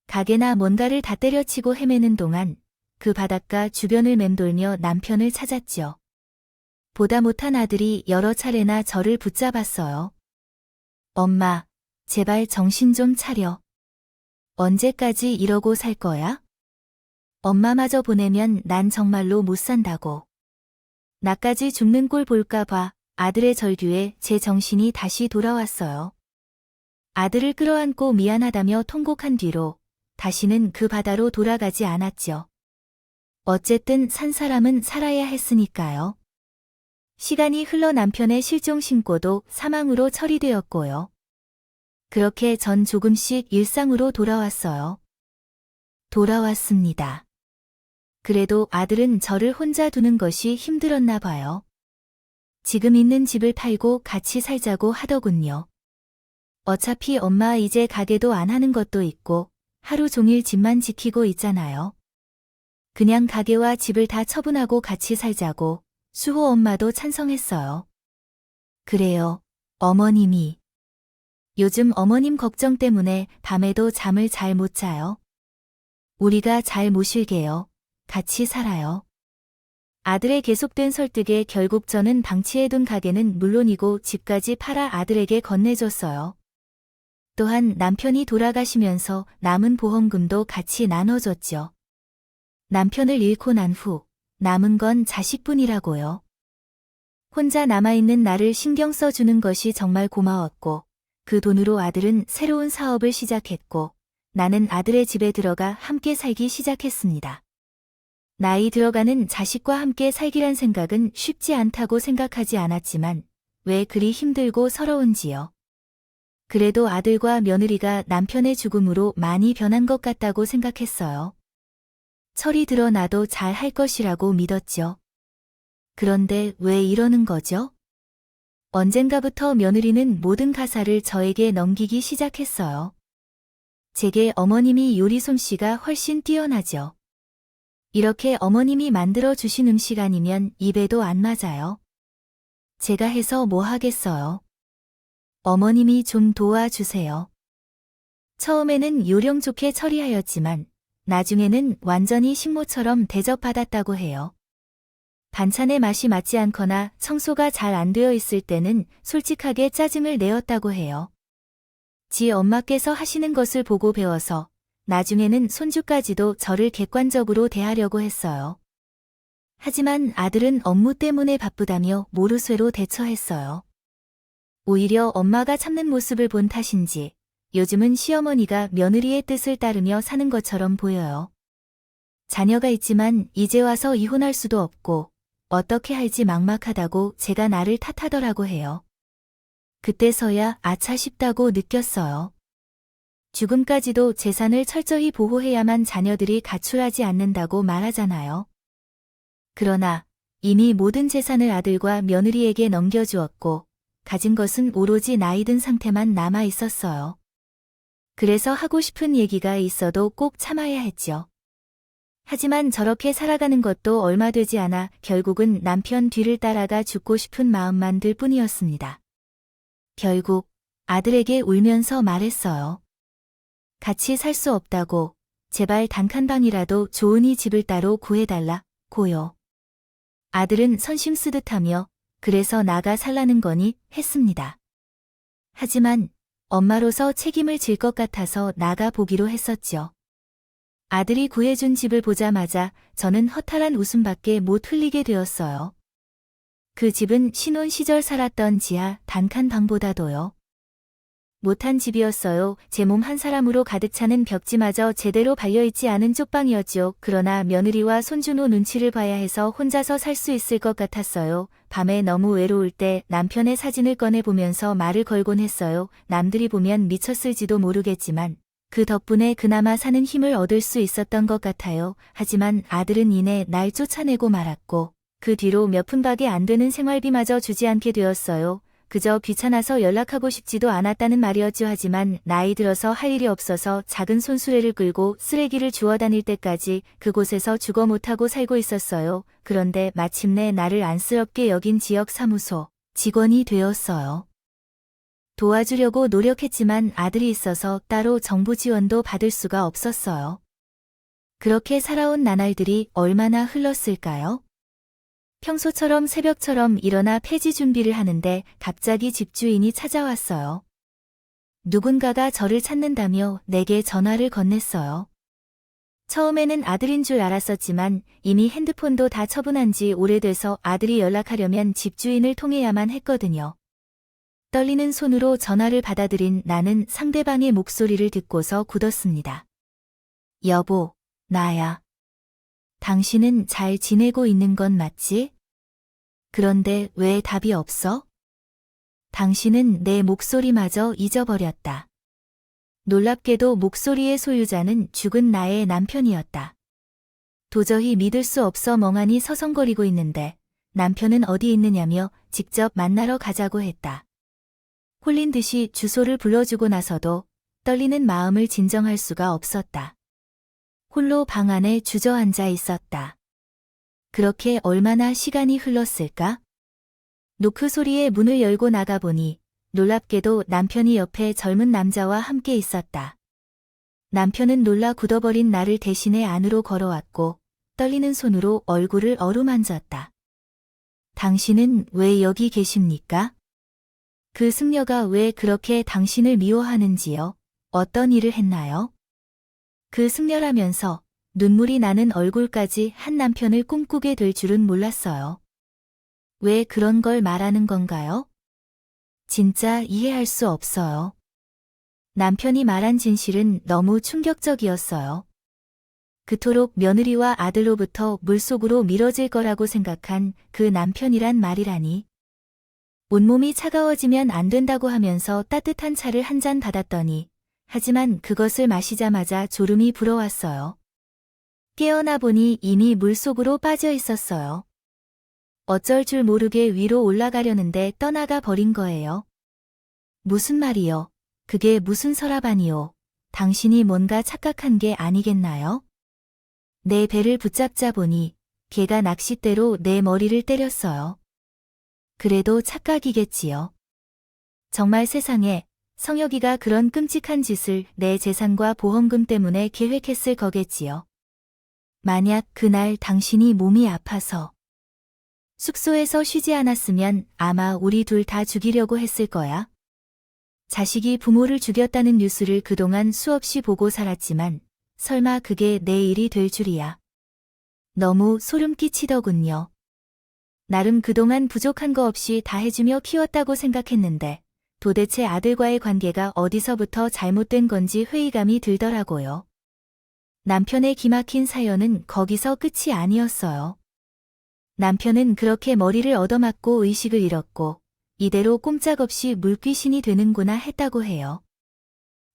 가게나 뭔가를 다 때려치고 헤매는 동안 그 바닷가 주변을 맴돌며 남편을 찾았죠. 보다 못한 아들이 여러 차례나 저를 붙잡았어요. 엄마, 제발 정신 좀 차려. 언제까지 이러고 살 거야? 엄마마저 보내면 난 정말로 못 산다고. 나까지 죽는 꼴 볼까 봐 아들의 절규에 제 정신이 다시 돌아왔어요. 아들을 끌어안고 미안하다며 통곡한 뒤로 다시는 그 바다로 돌아가지 않았죠. 어쨌든 산 사람은 살아야 했으니까요. 시간이 흘러 남편의 실종 신고도 사망으로 처리되었고요. 그렇게 전 조금씩 일상으로 돌아왔어요. 돌아왔습니다. 그래도 아들은 저를 혼자 두는 것이 힘들었나 봐요. 지금 있는 집을 팔고 같이 살자고 하더군요. 어차피 엄마 이제 가게도 안 하는 것도 있고 하루 종일 집만 지키고 있잖아요. 그냥 가게와 집을 다 처분하고 같이 살자고 수호 엄마도 찬성했어요. 그래요, 어머님이. 요즘 어머님 걱정 때문에 밤에도 잠을 잘 못 자요. 우리가 잘 모실게요. 같이 살아요. 아들의 계속된 설득에 결국 저는 방치해둔 가게는 물론이고 집까지 팔아 아들에게 건네줬어요. 또한 남편이 돌아가시면서 남은 보험금도 같이 나눠줬죠. 남편을 잃고 난 후 남은 건 자식뿐이라고요. 혼자 남아있는 나를 신경 써주는 것이 정말 고마웠고 그 돈으로 아들은 새로운 사업을 시작했고 나는 아들의 집에 들어가 함께 살기 시작했습니다. 나이 들어가는 자식과 함께 살기란 생각은 쉽지 않다고 생각하지 않았지만 왜 그리 힘들고 서러운지요. 그래도 아들과 며느리가 남편의 죽음으로 많이 변한 것 같다고 생각했어요. 철이 들어 나도 잘 할 것이라고 믿었죠. 그런데 왜 이러는 거죠? 언젠가부터 며느리는 모든 가사를 저에게 넘기기 시작했어요. 제게 어머님이 요리 솜씨가 훨씬 뛰어나죠. 이렇게 어머님이 만들어 주신 음식 아니면 입에도 안 맞아요. 제가 해서 뭐 하겠어요. 어머님이 좀 도와주세요. 처음에는 요령 좋게 처리하였지만 나중에는 완전히 식모처럼 대접받았다고 해요. 반찬의 맛이 맞지 않거나 청소가 잘 안 되어 있을 때는 솔직하게 짜증을 내었다고 해요. 지 엄마께서 하시는 것을 보고 배워서 나중에는 손주까지도 저를 객관적으로 대하려고 했어요. 하지만 아들은 업무 때문에 바쁘다며 모르쇠로 대처했어요. 오히려 엄마가 참는 모습을 본 탓인지 요즘은 시어머니가 며느리의 뜻을 따르며 사는 것처럼 보여요. 자녀가 있지만 이제 와서 이혼할 수도 없고 어떻게 할지 막막하다고 제가 나를 탓하더라고 해요. 그때서야 아차 싶다고 느꼈어요. 죽음까지도 재산을 철저히 보호해야만 자녀들이 가출하지 않는다고 말하잖아요. 그러나 이미 모든 재산을 아들과 며느리에게 넘겨주었고 가진 것은 오로지 나이 든 상태만 남아 있었어요. 그래서 하고 싶은 얘기가 있어도 꼭 참아야 했죠. 하지만 저렇게 살아가는 것도 얼마 되지 않아 결국은 남편 뒤를 따라가 죽고 싶은 마음만 들 뿐이었습니다. 결국 아들에게 울면서 말했어요. 같이 살 수 없다고, 제발 단칸방이라도 좋으니 집을 따로 구해달라, 고요. 아들은 선심 쓰듯하며 그래서 나가 살라는 거니 했습니다. 하지만 엄마로서 책임을 질 것 같아서 나가 보기로 했었죠. 아들이 구해준 집을 보자마자 저는 허탈한 웃음밖에 못 흘리게 되었어요. 그 집은 신혼 시절 살았던 지하 단칸방보다도요. 못한 집이었어요. 제 몸 한 사람으로 가득 차는 벽지마저 제대로 발려있지 않은 쪽방이었죠. 그러나 며느리와 손준호 눈치를 봐야 해서 혼자서 살 수 있을 것 같았어요. 밤에 너무 외로울 때 남편의 사진을 꺼내보면서 말을 걸곤 했어요. 남들이 보면 미쳤을지도 모르겠지만 그 덕분에 그나마 사는 힘을 얻을 수 있었던 것 같아요. 하지만 아들은 이내 날 쫓아내고 말았고 그 뒤로 몇 푼밖에 안 되는 생활비마저 주지 않게 되었어요. 그저 귀찮아서 연락하고 싶지도 않았다는 말이었죠. 하지만 나이 들어서 할 일이 없어서 작은 손수레를 끌고 쓰레기를 주워 다닐 때까지 그곳에서 죽어 못하고 살고 있었어요. 그런데 마침내 나를 안쓰럽게 여긴 지역 사무소 직원이 되었어요. 도와주려고 노력했지만 아들이 있어서 따로 정부 지원도 받을 수가 없었어요. 그렇게 살아온 나날들이 얼마나 흘렀을까요? 평소처럼 새벽처럼 일어나 폐지 준비를 하는데 갑자기 집주인이 찾아왔어요. 누군가가 저를 찾는다며 내게 전화를 건넸어요. 처음에는 아들인 줄 알았었지만 이미 핸드폰도 다 처분한 지 오래돼서 아들이 연락하려면 집주인을 통해야만 했거든요. 떨리는 손으로 전화를 받아들인 나는 상대방의 목소리를 듣고서 굳었습니다. 여보, 나야. 당신은 잘 지내고 있는 건 맞지? 그런데 왜 답이 없어? 당신은 내 목소리마저 잊어버렸다. 놀랍게도 목소리의 소유자는 죽은 나의 남편이었다. 도저히 믿을 수 없어 멍하니 서성거리고 있는데 남편은 어디 있느냐며 직접 만나러 가자고 했다. 홀린 듯이 주소를 불러주고 나서도 떨리는 마음을 진정할 수가 없었다. 홀로 방 안에 주저앉아 있었다. 그렇게 얼마나 시간이 흘렀을까? 노크 소리에 문을 열고 나가보니 놀랍게도 남편이 옆에 젊은 남자와 함께 있었다. 남편은 놀라 굳어버린 나를 대신해 안으로 걸어왔고 떨리는 손으로 얼굴을 어루만졌다. 당신은 왜 여기 계십니까? 그 승려가 왜 그렇게 당신을 미워하는지요? 어떤 일을 했나요? 그 승려라면서 눈물이 나는 얼굴까지 한 남편을 꿈꾸게 될 줄은 몰랐어요. 왜 그런 걸 말하는 건가요? 진짜 이해할 수 없어요. 남편이 말한 진실은 너무 충격적이었어요. 그토록 며느리와 아들로부터 물속으로 미뤄질 거라고 생각한 그 남편이란 말이라니. 온몸이 차가워지면 안 된다고 하면서 따뜻한 차를 한 잔 받았더니 하지만 그것을 마시자마자 졸음이 불어왔어요. 깨어나 보니 이미 물속으로 빠져 있었어요. 어쩔 줄 모르게 위로 올라가려는데 떠나가 버린 거예요. 무슨 말이요? 그게 무슨 서랍아니요? 당신이 뭔가 착각한 게 아니겠나요? 내 배를 붙잡자 보니 개가 낚싯대로 내 머리를 때렸어요. 그래도 착각이겠지요. 정말 세상에 성혁이가 그런 끔찍한 짓을 내 재산과 보험금 때문에 계획했을 거겠지요. 만약 그날 당신이 몸이 아파서 숙소에서 쉬지 않았으면 아마 우리 둘 다 죽이려고 했을 거야. 자식이 부모를 죽였다는 뉴스를 그동안 수없이 보고 살았지만 설마 그게 내 일이 될 줄이야. 너무 소름 끼치더군요. 나름 그동안 부족한 거 없이 다 해주며 키웠다고 생각했는데 도대체 아들과의 관계가 어디서부터 잘못된 건지 회의감이 들더라고요. 남편의 기막힌 사연은 거기서 끝이 아니었어요. 남편은 그렇게 머리를 얻어맞고 의식을 잃었고 이대로 꼼짝없이 물귀신이 되는구나 했다고 해요.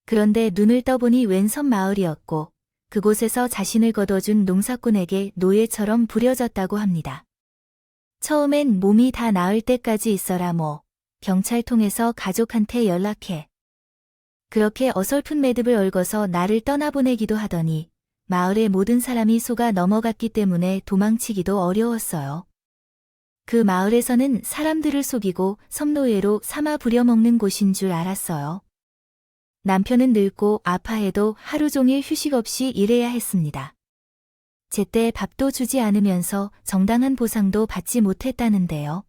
그런데 눈을 떠보니 웬 섬마을이었고 그곳에서 자신을 거둬준 농사꾼에게 노예처럼 부려졌다고 합니다. 처음엔 몸이 다 나을 때까지 있어라 경찰 통해서 가족한테 연락해. 그렇게 어설픈 매듭을 얽어서 나를 떠나보내기도 하더니 마을의 모든 사람이 속아 넘어갔기 때문에 도망치기도 어려웠어요. 그 마을에서는 사람들을 속이고 섬노예로 삼아 부려먹는 곳인 줄 알았어요. 남편은 늙고 아파해도 하루 종일 휴식 없이 일해야 했습니다. 제때 밥도 주지 않으면서 정당한 보상도 받지 못했다는데요.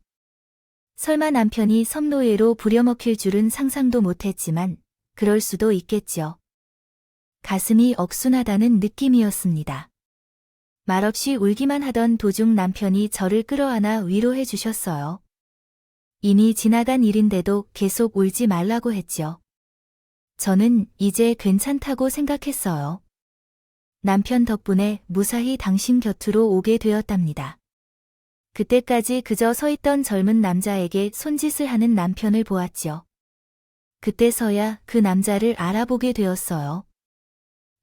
설마 남편이 섬노예로 부려먹힐 줄은 상상도 못했지만 그럴 수도 있겠죠. 가슴이 억순하다는 느낌이었습니다. 말없이 울기만 하던 도중 남편이 저를 끌어안아 위로해 주셨어요. 이미 지나간 일인데도 계속 울지 말라고 했죠. 저는 이제 괜찮다고 생각했어요. 남편 덕분에 무사히 당신 곁으로 오게 되었답니다. 그때까지 그저 서 있던 젊은 남자에게 손짓을 하는 남편을 보았죠. 그때서야 그 남자를 알아보게 되었어요.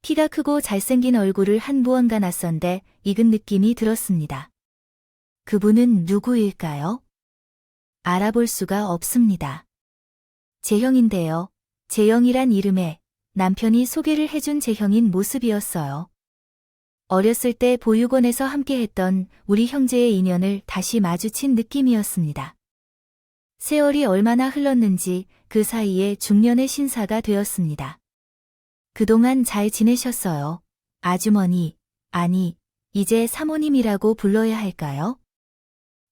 키가 크고 잘생긴 얼굴을 한 무언가 낯선데 익은 느낌이 들었습니다. 그분은 누구일까요? 알아볼 수가 없습니다. 재형인데요. 재영이란 이름에 남편이 소개를 해준 재형인 모습이었어요. 어렸을 때 보육원에서 함께했던 우리 형제의 인연을 다시 마주친 느낌이었습니다. 세월이 얼마나 흘렀는지 그 사이에 중년의 신사가 되었습니다. 그동안 잘 지내셨어요? 아주머니, 아니, 이제 사모님이라고 불러야 할까요?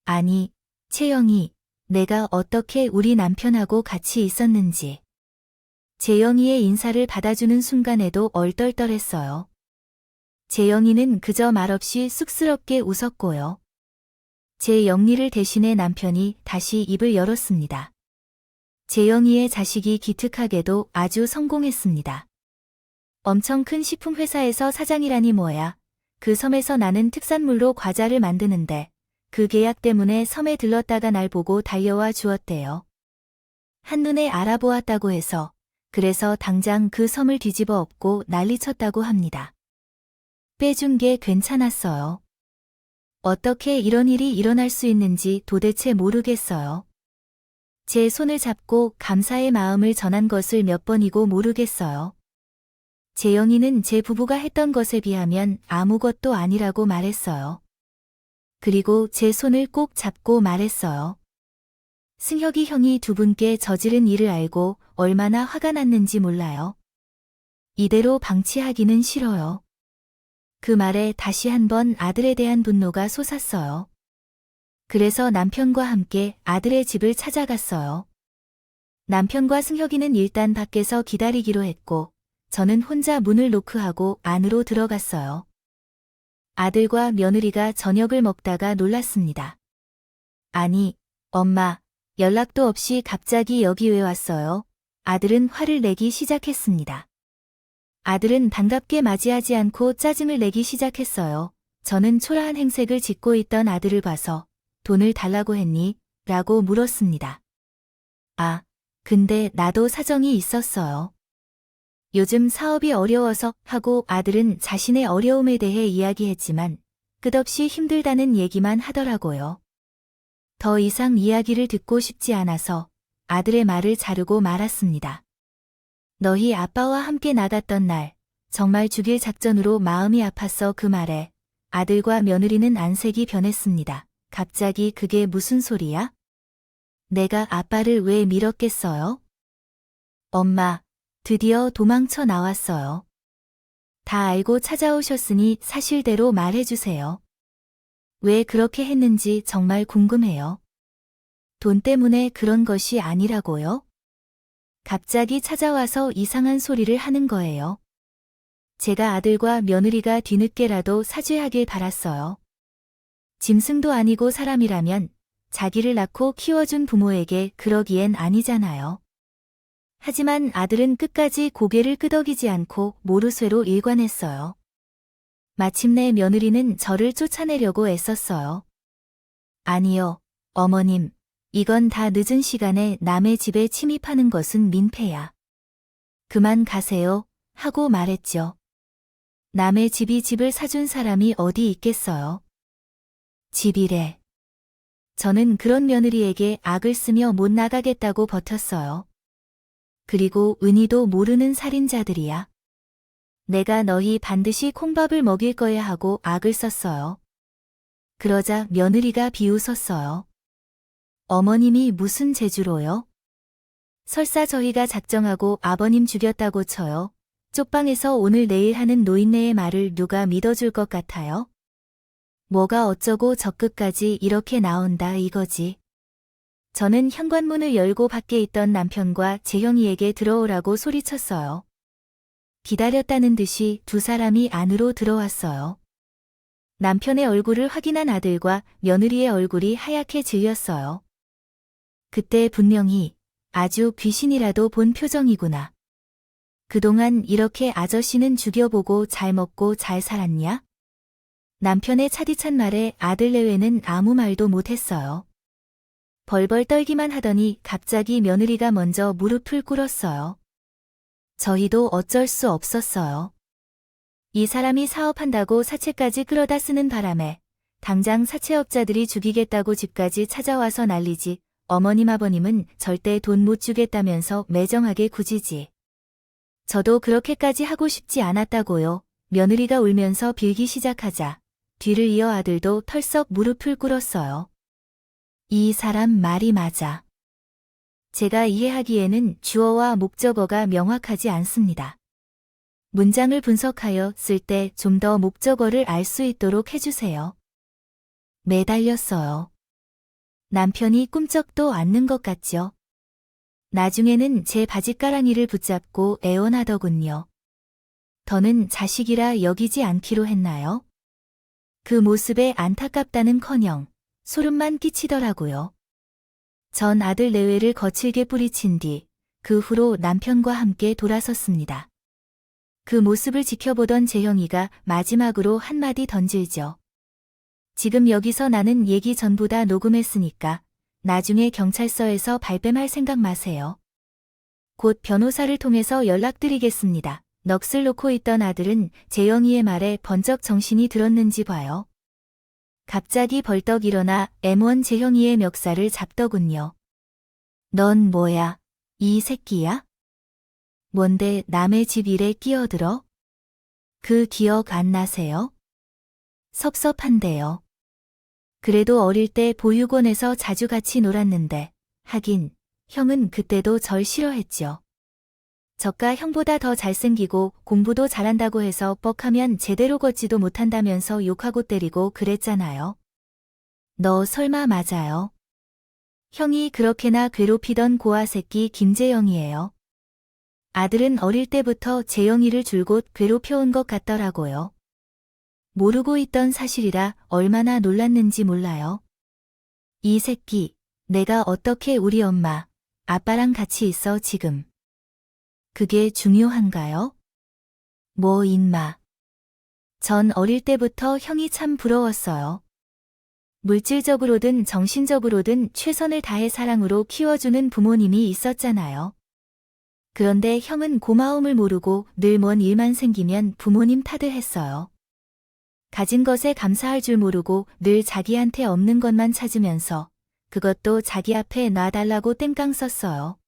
아니, 채영이, 내가 어떻게 우리 남편하고 같이 있었는지. 재영이의 인사를 받아주는 순간에도 얼떨떨했어요. 재영이는 그저 말없이 쑥스럽게 웃었고요. 제 영리를 대신해 남편이 다시 입을 열었습니다. 재영이의 자식이 기특하게도 아주 성공했습니다. 엄청 큰 식품회사에서 사장이라니 뭐야. 그 섬에서 나는 특산물로 과자를 만드는데 그 계약 때문에 섬에 들렀다가 날 보고 달려와 주었대요. 한눈에 알아보았다고 해서 그래서 당장 그 섬을 뒤집어 엎고 난리쳤다고 합니다. 빼준 게 괜찮았어요. 어떻게 이런 일이 일어날 수 있는지 도대체 모르겠어요. 제 손을 잡고 감사의 마음을 전한 것을 몇 번이고 모르겠어요. 재영이는 제 부부가 했던 것에 비하면 아무것도 아니라고 말했어요. 그리고 제 손을 꼭 잡고 말했어요. 승혁이 형이 두 분께 저지른 일을 알고 얼마나 화가 났는지 몰라요. 이대로 방치하기는 싫어요. 그 말에 다시 한번 아들에 대한 분노가 솟았어요. 그래서 남편과 함께 아들의 집을 찾아갔어요. 남편과 승혁이는 일단 밖에서 기다리기로 했고 저는 혼자 문을 노크하고 안으로 들어갔어요. 아들과 며느리가 저녁을 먹다가 놀랐습니다. 아니, 엄마, 연락도 없이 갑자기 여기 왜 왔어요? 아들은 화를 내기 시작했습니다. 아들은 반갑게 맞이하지 않고 짜증을 내기 시작했어요. 저는 초라한 행색을 짓고 있던 아들을 봐서 돈을 달라고 했니? 라고 물었습니다. 아, 근데 나도 사정이 있었어요. 요즘 사업이 어려워서 하고 아들은 자신의 어려움에 대해 이야기했지만 끝없이 힘들다는 얘기만 하더라고요. 더 이상 이야기를 듣고 싶지 않아서 아들의 말을 자르고 말았습니다. 너희 아빠와 함께 나갔던 날 정말 죽일 작전으로 마음이 아팠어. 그 말에 아들과 며느리는 안색이 변했습니다. 갑자기 그게 무슨 소리야? 내가 아빠를 왜 밀었겠어요? 엄마, 드디어 도망쳐 나왔어요. 다 알고 찾아오셨으니 사실대로 말해주세요. 왜 그렇게 했는지 정말 궁금해요. 돈 때문에 그런 것이 아니라고요? 갑자기 찾아와서 이상한 소리를 하는 거예요. 제가 아들과 며느리가 뒤늦게라도 사죄하길 바랐어요. 짐승도 아니고 사람이라면 자기를 낳고 키워준 부모에게 그러기엔 아니잖아요. 하지만 아들은 끝까지 고개를 끄덕이지 않고 모르쇠로 일관했어요. 마침내 며느리는 저를 쫓아내려고 애썼어요. 아니요, 어머님. 이건 다 늦은 시간에 남의 집에 침입하는 것은 민폐야. 그만 가세요, 하고 말했죠. 남의 집이 집을 사준 사람이 어디 있겠어요. 집이래. 저는 그런 며느리에게 악을 쓰며 못 나가겠다고 버텼어요. 그리고 은희도 모르는 살인자들이야. 내가 너희 반드시 콩밥을 먹일 거야 하고 악을 썼어요. 그러자 며느리가 비웃었어요. 어머님이 무슨 재주로요? 설사 저희가 작정하고 아버님 죽였다고 쳐요. 쪽방에서 오늘 내일 하는 노인네의 말을 누가 믿어줄 것 같아요? 뭐가 어쩌고 저끝까지 이렇게 나온다 이거지. 저는 현관문을 열고 밖에 있던 남편과 재형이에게 들어오라고 소리쳤어요. 기다렸다는 듯이 두 사람이 안으로 들어왔어요. 남편의 얼굴을 확인한 아들과 며느리의 얼굴이 하얗게 질렸어요. 그때 분명히 아주 귀신이라도 본 표정이구나. 그동안 이렇게 아저씨는 죽여보고 잘 먹고 잘 살았냐? 남편의 차디찬 말에 아들 내외는 아무 말도 못했어요. 벌벌 떨기만 하더니 갑자기 며느리가 먼저 무릎을 꿇었어요. 저희도 어쩔 수 없었어요. 이 사람이 사업한다고 사채까지 끌어다 쓰는 바람에 당장 사채업자들이 죽이겠다고 집까지 찾아와서 난리지. 어머님 아버님은 절대 돈 못 주겠다면서 매정하게 굳이지. 저도 그렇게까지 하고 싶지 않았다고요. 며느리가 울면서 빌기 시작하자 뒤를 이어 아들도 털썩 무릎을 꿇었어요. 이 사람 말이 맞아. 제가 이해하기에는 주어와 목적어가 명확하지 않습니다. 문장을 분석하여 쓸 때 좀 더 목적어를 알 수 있도록 해주세요. 매달렸어요. 남편이 꿈쩍도 않는 것 같죠? 나중에는 제 바지가랑이를 붙잡고 애원하더군요. 더는 자식이라 여기지 않기로 했나요? 그 모습에 안타깝다는커녕 소름만 끼치더라고요. 전 아들 내외를 거칠게 뿌리친 뒤 그 후로 남편과 함께 돌아섰습니다. 그 모습을 지켜보던 재형이가 마지막으로 한마디 던질죠. 지금 여기서 나는 얘기 전부 다 녹음했으니까 나중에 경찰서에서 발뺌할 생각 마세요. 곧 변호사를 통해서 연락드리겠습니다. 넋을 놓고 있던 아들은 재영이의 말에 번쩍 정신이 들었는지 봐요. 갑자기 벌떡 일어나 M1 재형이의 멱살을 잡더군요. 넌 뭐야? 이 새끼야? 뭔데 남의 집 일에 끼어들어? 그 기억 안 나세요? 섭섭한데요. 그래도 어릴 때 보육원에서 자주 같이 놀았는데 하긴 형은 그때도 절 싫어했죠. 저가 형보다 더 잘생기고 공부도 잘한다고 해서 뻑하면 제대로 걷지도 못한다면서 욕하고 때리고 그랬잖아요. 너 설마 맞아요? 형이 그렇게나 괴롭히던 고아 새끼 김재영이에요. 아들은 어릴 때부터 재영이를 줄곧 괴롭혀온 것 같더라고요. 모르고 있던 사실이라 얼마나 놀랐는지 몰라요. 이 새끼, 내가 어떻게 우리 엄마, 아빠랑 같이 있어 지금. 그게 중요한가요? 뭐 임마. 전 어릴 때부터 형이 참 부러웠어요. 물질적으로든 정신적으로든 최선을 다해 사랑으로 키워주는 부모님이 있었잖아요. 그런데 형은 고마움을 모르고 늘 뭔 일만 생기면 부모님 탓을 했어요. 가진 것에 감사할 줄 모르고 늘 자기한테 없는 것만 찾으면서 그것도 자기 앞에 놔달라고 땡깡 썼어요.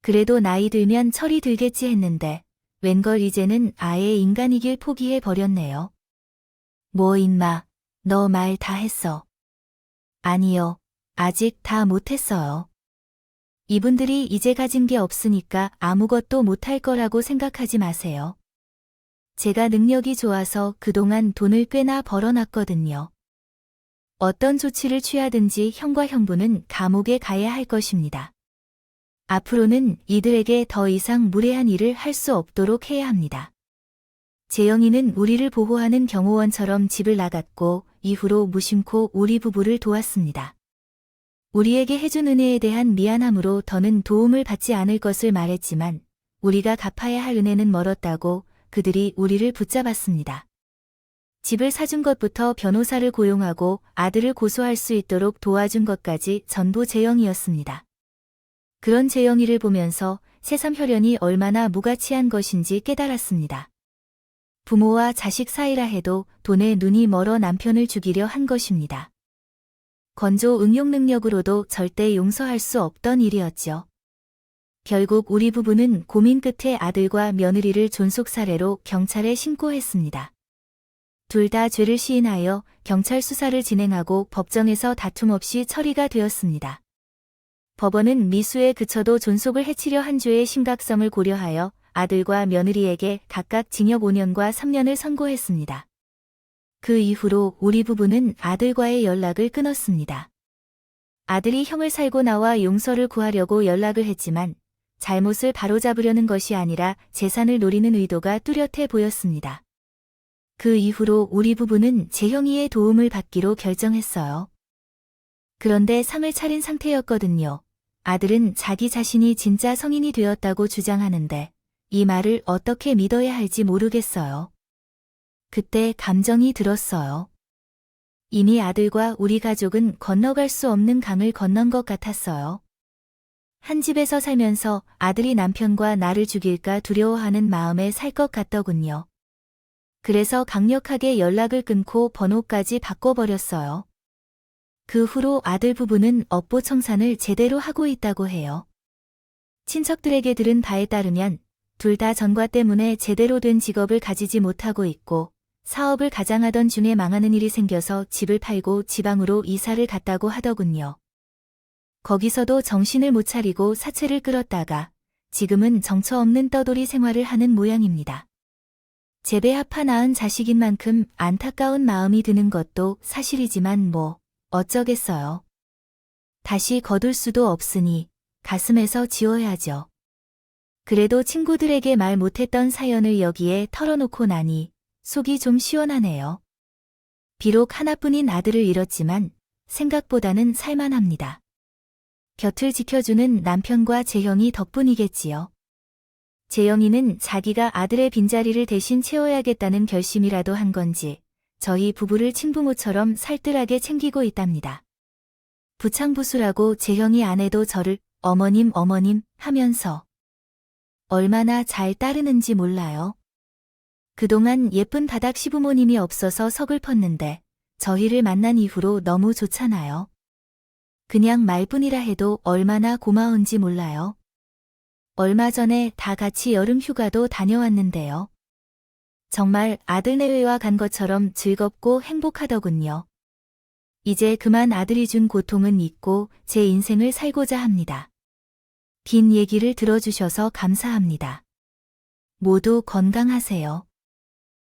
그래도 나이 들면 철이 들겠지 했는데 웬걸 이제는 아예 인간이길 포기해버렸네요. 뭐 임마, 너 말 다 했어. 아니요, 아직 다 못했어요. 이분들이 이제 가진 게 없으니까 아무것도 못할 거라고 생각하지 마세요. 제가 능력이 좋아서 그동안 돈을 꽤나 벌어놨거든요. 어떤 조치를 취하든지 형과 형부는 감옥에 가야 할 것입니다. 앞으로는 이들에게 더 이상 무례한 일을 할 수 없도록 해야 합니다. 재영이는 우리를 보호하는 경호원처럼 집을 나갔고 이후로 무심코 우리 부부를 도왔습니다. 우리에게 해준 은혜에 대한 미안함으로 더는 도움을 받지 않을 것을 말했지만 우리가 갚아야 할 은혜는 멀었다고 그들이 우리를 붙잡았습니다. 집을 사준 것부터 변호사를 고용하고 아들을 고소할 수 있도록 도와준 것까지 전부 재영이었습니다. 그런 재영이를 보면서 새삼 혈연이 얼마나 무가치한 것인지 깨달았습니다. 부모와 자식 사이라 해도 돈에 눈이 멀어 남편을 죽이려 한 것입니다. 건조 응용 능력으로도 절대 용서할 수 없던 일이었죠. 결국 우리 부부는 고민 끝에 아들과 며느리를 존속살해로 경찰에 신고했습니다. 둘 다 죄를 시인하여 경찰 수사를 진행하고 법정에서 다툼 없이 처리가 되었습니다. 법원은 미수에 그쳐도 존속을 해치려 한 죄의 심각성을 고려하여 아들과 며느리에게 각각 징역 5년과 3년을 선고했습니다. 그 이후로 우리 부부는 아들과의 연락을 끊었습니다. 아들이 형을 살고 나와 용서를 구하려고 연락을 했지만 잘못을 바로잡으려는 것이 아니라 재산을 노리는 의도가 뚜렷해 보였습니다. 그 이후로 우리 부부는 재형이의 도움을 받기로 결정했어요. 그런데 상을 차린 상태였거든요. 아들은 자기 자신이 진짜 성인이 되었다고 주장하는데 이 말을 어떻게 믿어야 할지 모르겠어요. 그때 감정이 들었어요. 이미 아들과 우리 가족은 건너갈 수 없는 강을 건넌 것 같았어요. 한 집에서 살면서 아들이 남편과 나를 죽일까 두려워하는 마음에 살 것 같더군요. 그래서 강력하게 연락을 끊고 번호까지 바꿔버렸어요. 그 후로 아들 부부는 업보 청산을 제대로 하고 있다고 해요. 친척들에게 들은 바에 따르면 둘 다 전과 때문에 제대로 된 직업을 가지지 못하고 있고 사업을 가장하던 중에 망하는 일이 생겨서 집을 팔고 지방으로 이사를 갔다고 하더군요. 거기서도 정신을 못 차리고 사채를 끌었다가 지금은 정처 없는 떠돌이 생활을 하는 모양입니다. 재배 합하 낳은 자식인 만큼 안타까운 마음이 드는 것도 사실이지만 뭐 어쩌겠어요. 다시 거둘 수도 없으니 가슴에서 지워야죠. 그래도 친구들에게 말 못했던 사연을 여기에 털어놓고 나니 속이 좀 시원하네요. 비록 하나뿐인 아들을 잃었지만 생각보다는 살만합니다. 곁을 지켜주는 남편과 재형이 덕분이겠지요. 재영이는 자기가 아들의 빈자리를 대신 채워야겠다는 결심이라도 한 건지 저희 부부를 친부모처럼 살뜰하게 챙기고 있답니다. 부창부수라고 재형이 안 해도 저를 어머님 하면서 얼마나 잘 따르는지 몰라요. 그동안 예쁜 다닥 시부모님이 없어서 서글펐는데 저희를 만난 이후로 너무 좋잖아요. 그냥 말뿐이라 해도 얼마나 고마운지 몰라요. 얼마 전에 다 같이 여름 휴가도 다녀왔는데요. 정말 아들 내외와 간 것처럼 즐겁고 행복하더군요. 이제 그만 아들이 준 고통은 잊고 제 인생을 살고자 합니다. 긴 얘기를 들어주셔서 감사합니다. 모두 건강하세요.